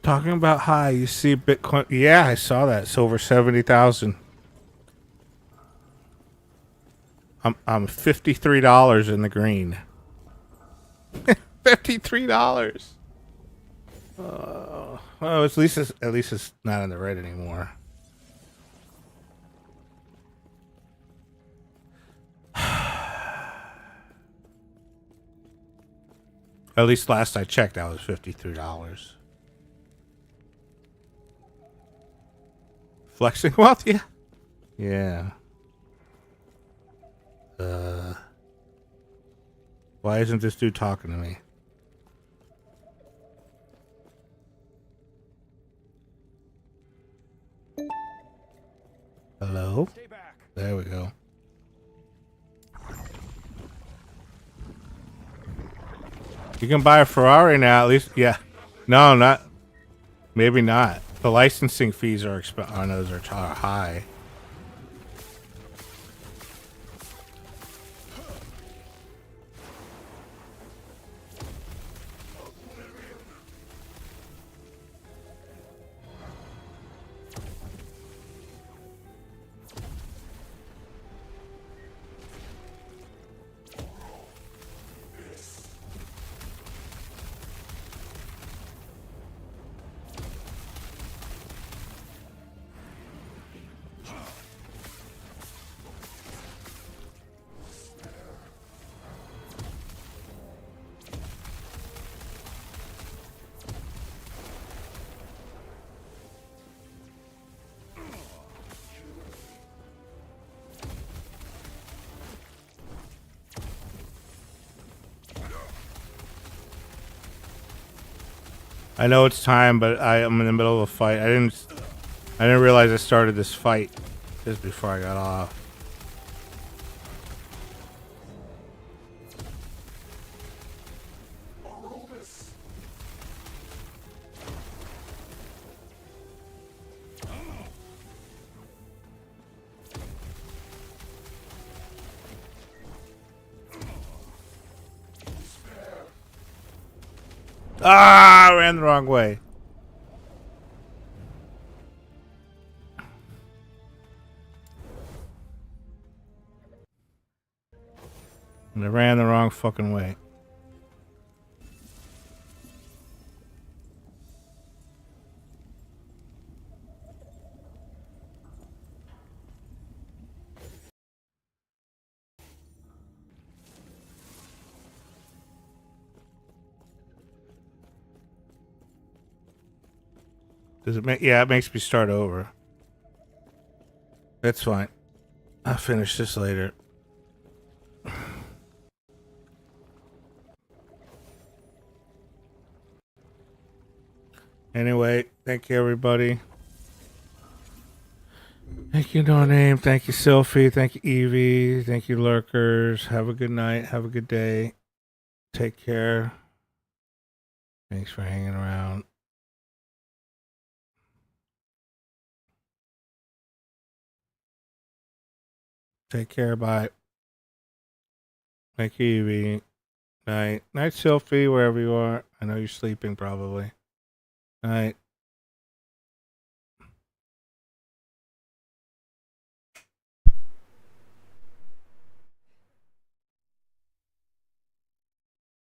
Talking about high, you see Bitcoin. Yeah, I saw that. It's over 70,000. I'm $53 in the green. $53. Well, at least it's not in the red anymore. At least last I checked, that was $53. Flexing wealth? Yeah. Yeah. Why isn't this dude talking to me? Hello? There we go. You can buy a Ferrari now, at least. Yeah. No, not. Maybe not. The licensing fees are on those are high. I know it's time, but I'm in the middle of a fight. I didn't realize I started this fight just before I got off. Ah, I ran the wrong way. And I ran the wrong fucking way. Does it make? Yeah, it makes me start over. That's fine. I'll finish this later. Anyway, thank you everybody. Thank you, No Name. Thank you, Sylphie. Thank you, Evie. Thank you, Lurkers. Have a good night. Have a good day. Take care. Thanks for hanging around. Take care. Bye. Thank you, Evie. Night. Night, Sylphie, wherever you are. I know you're sleeping probably. Night.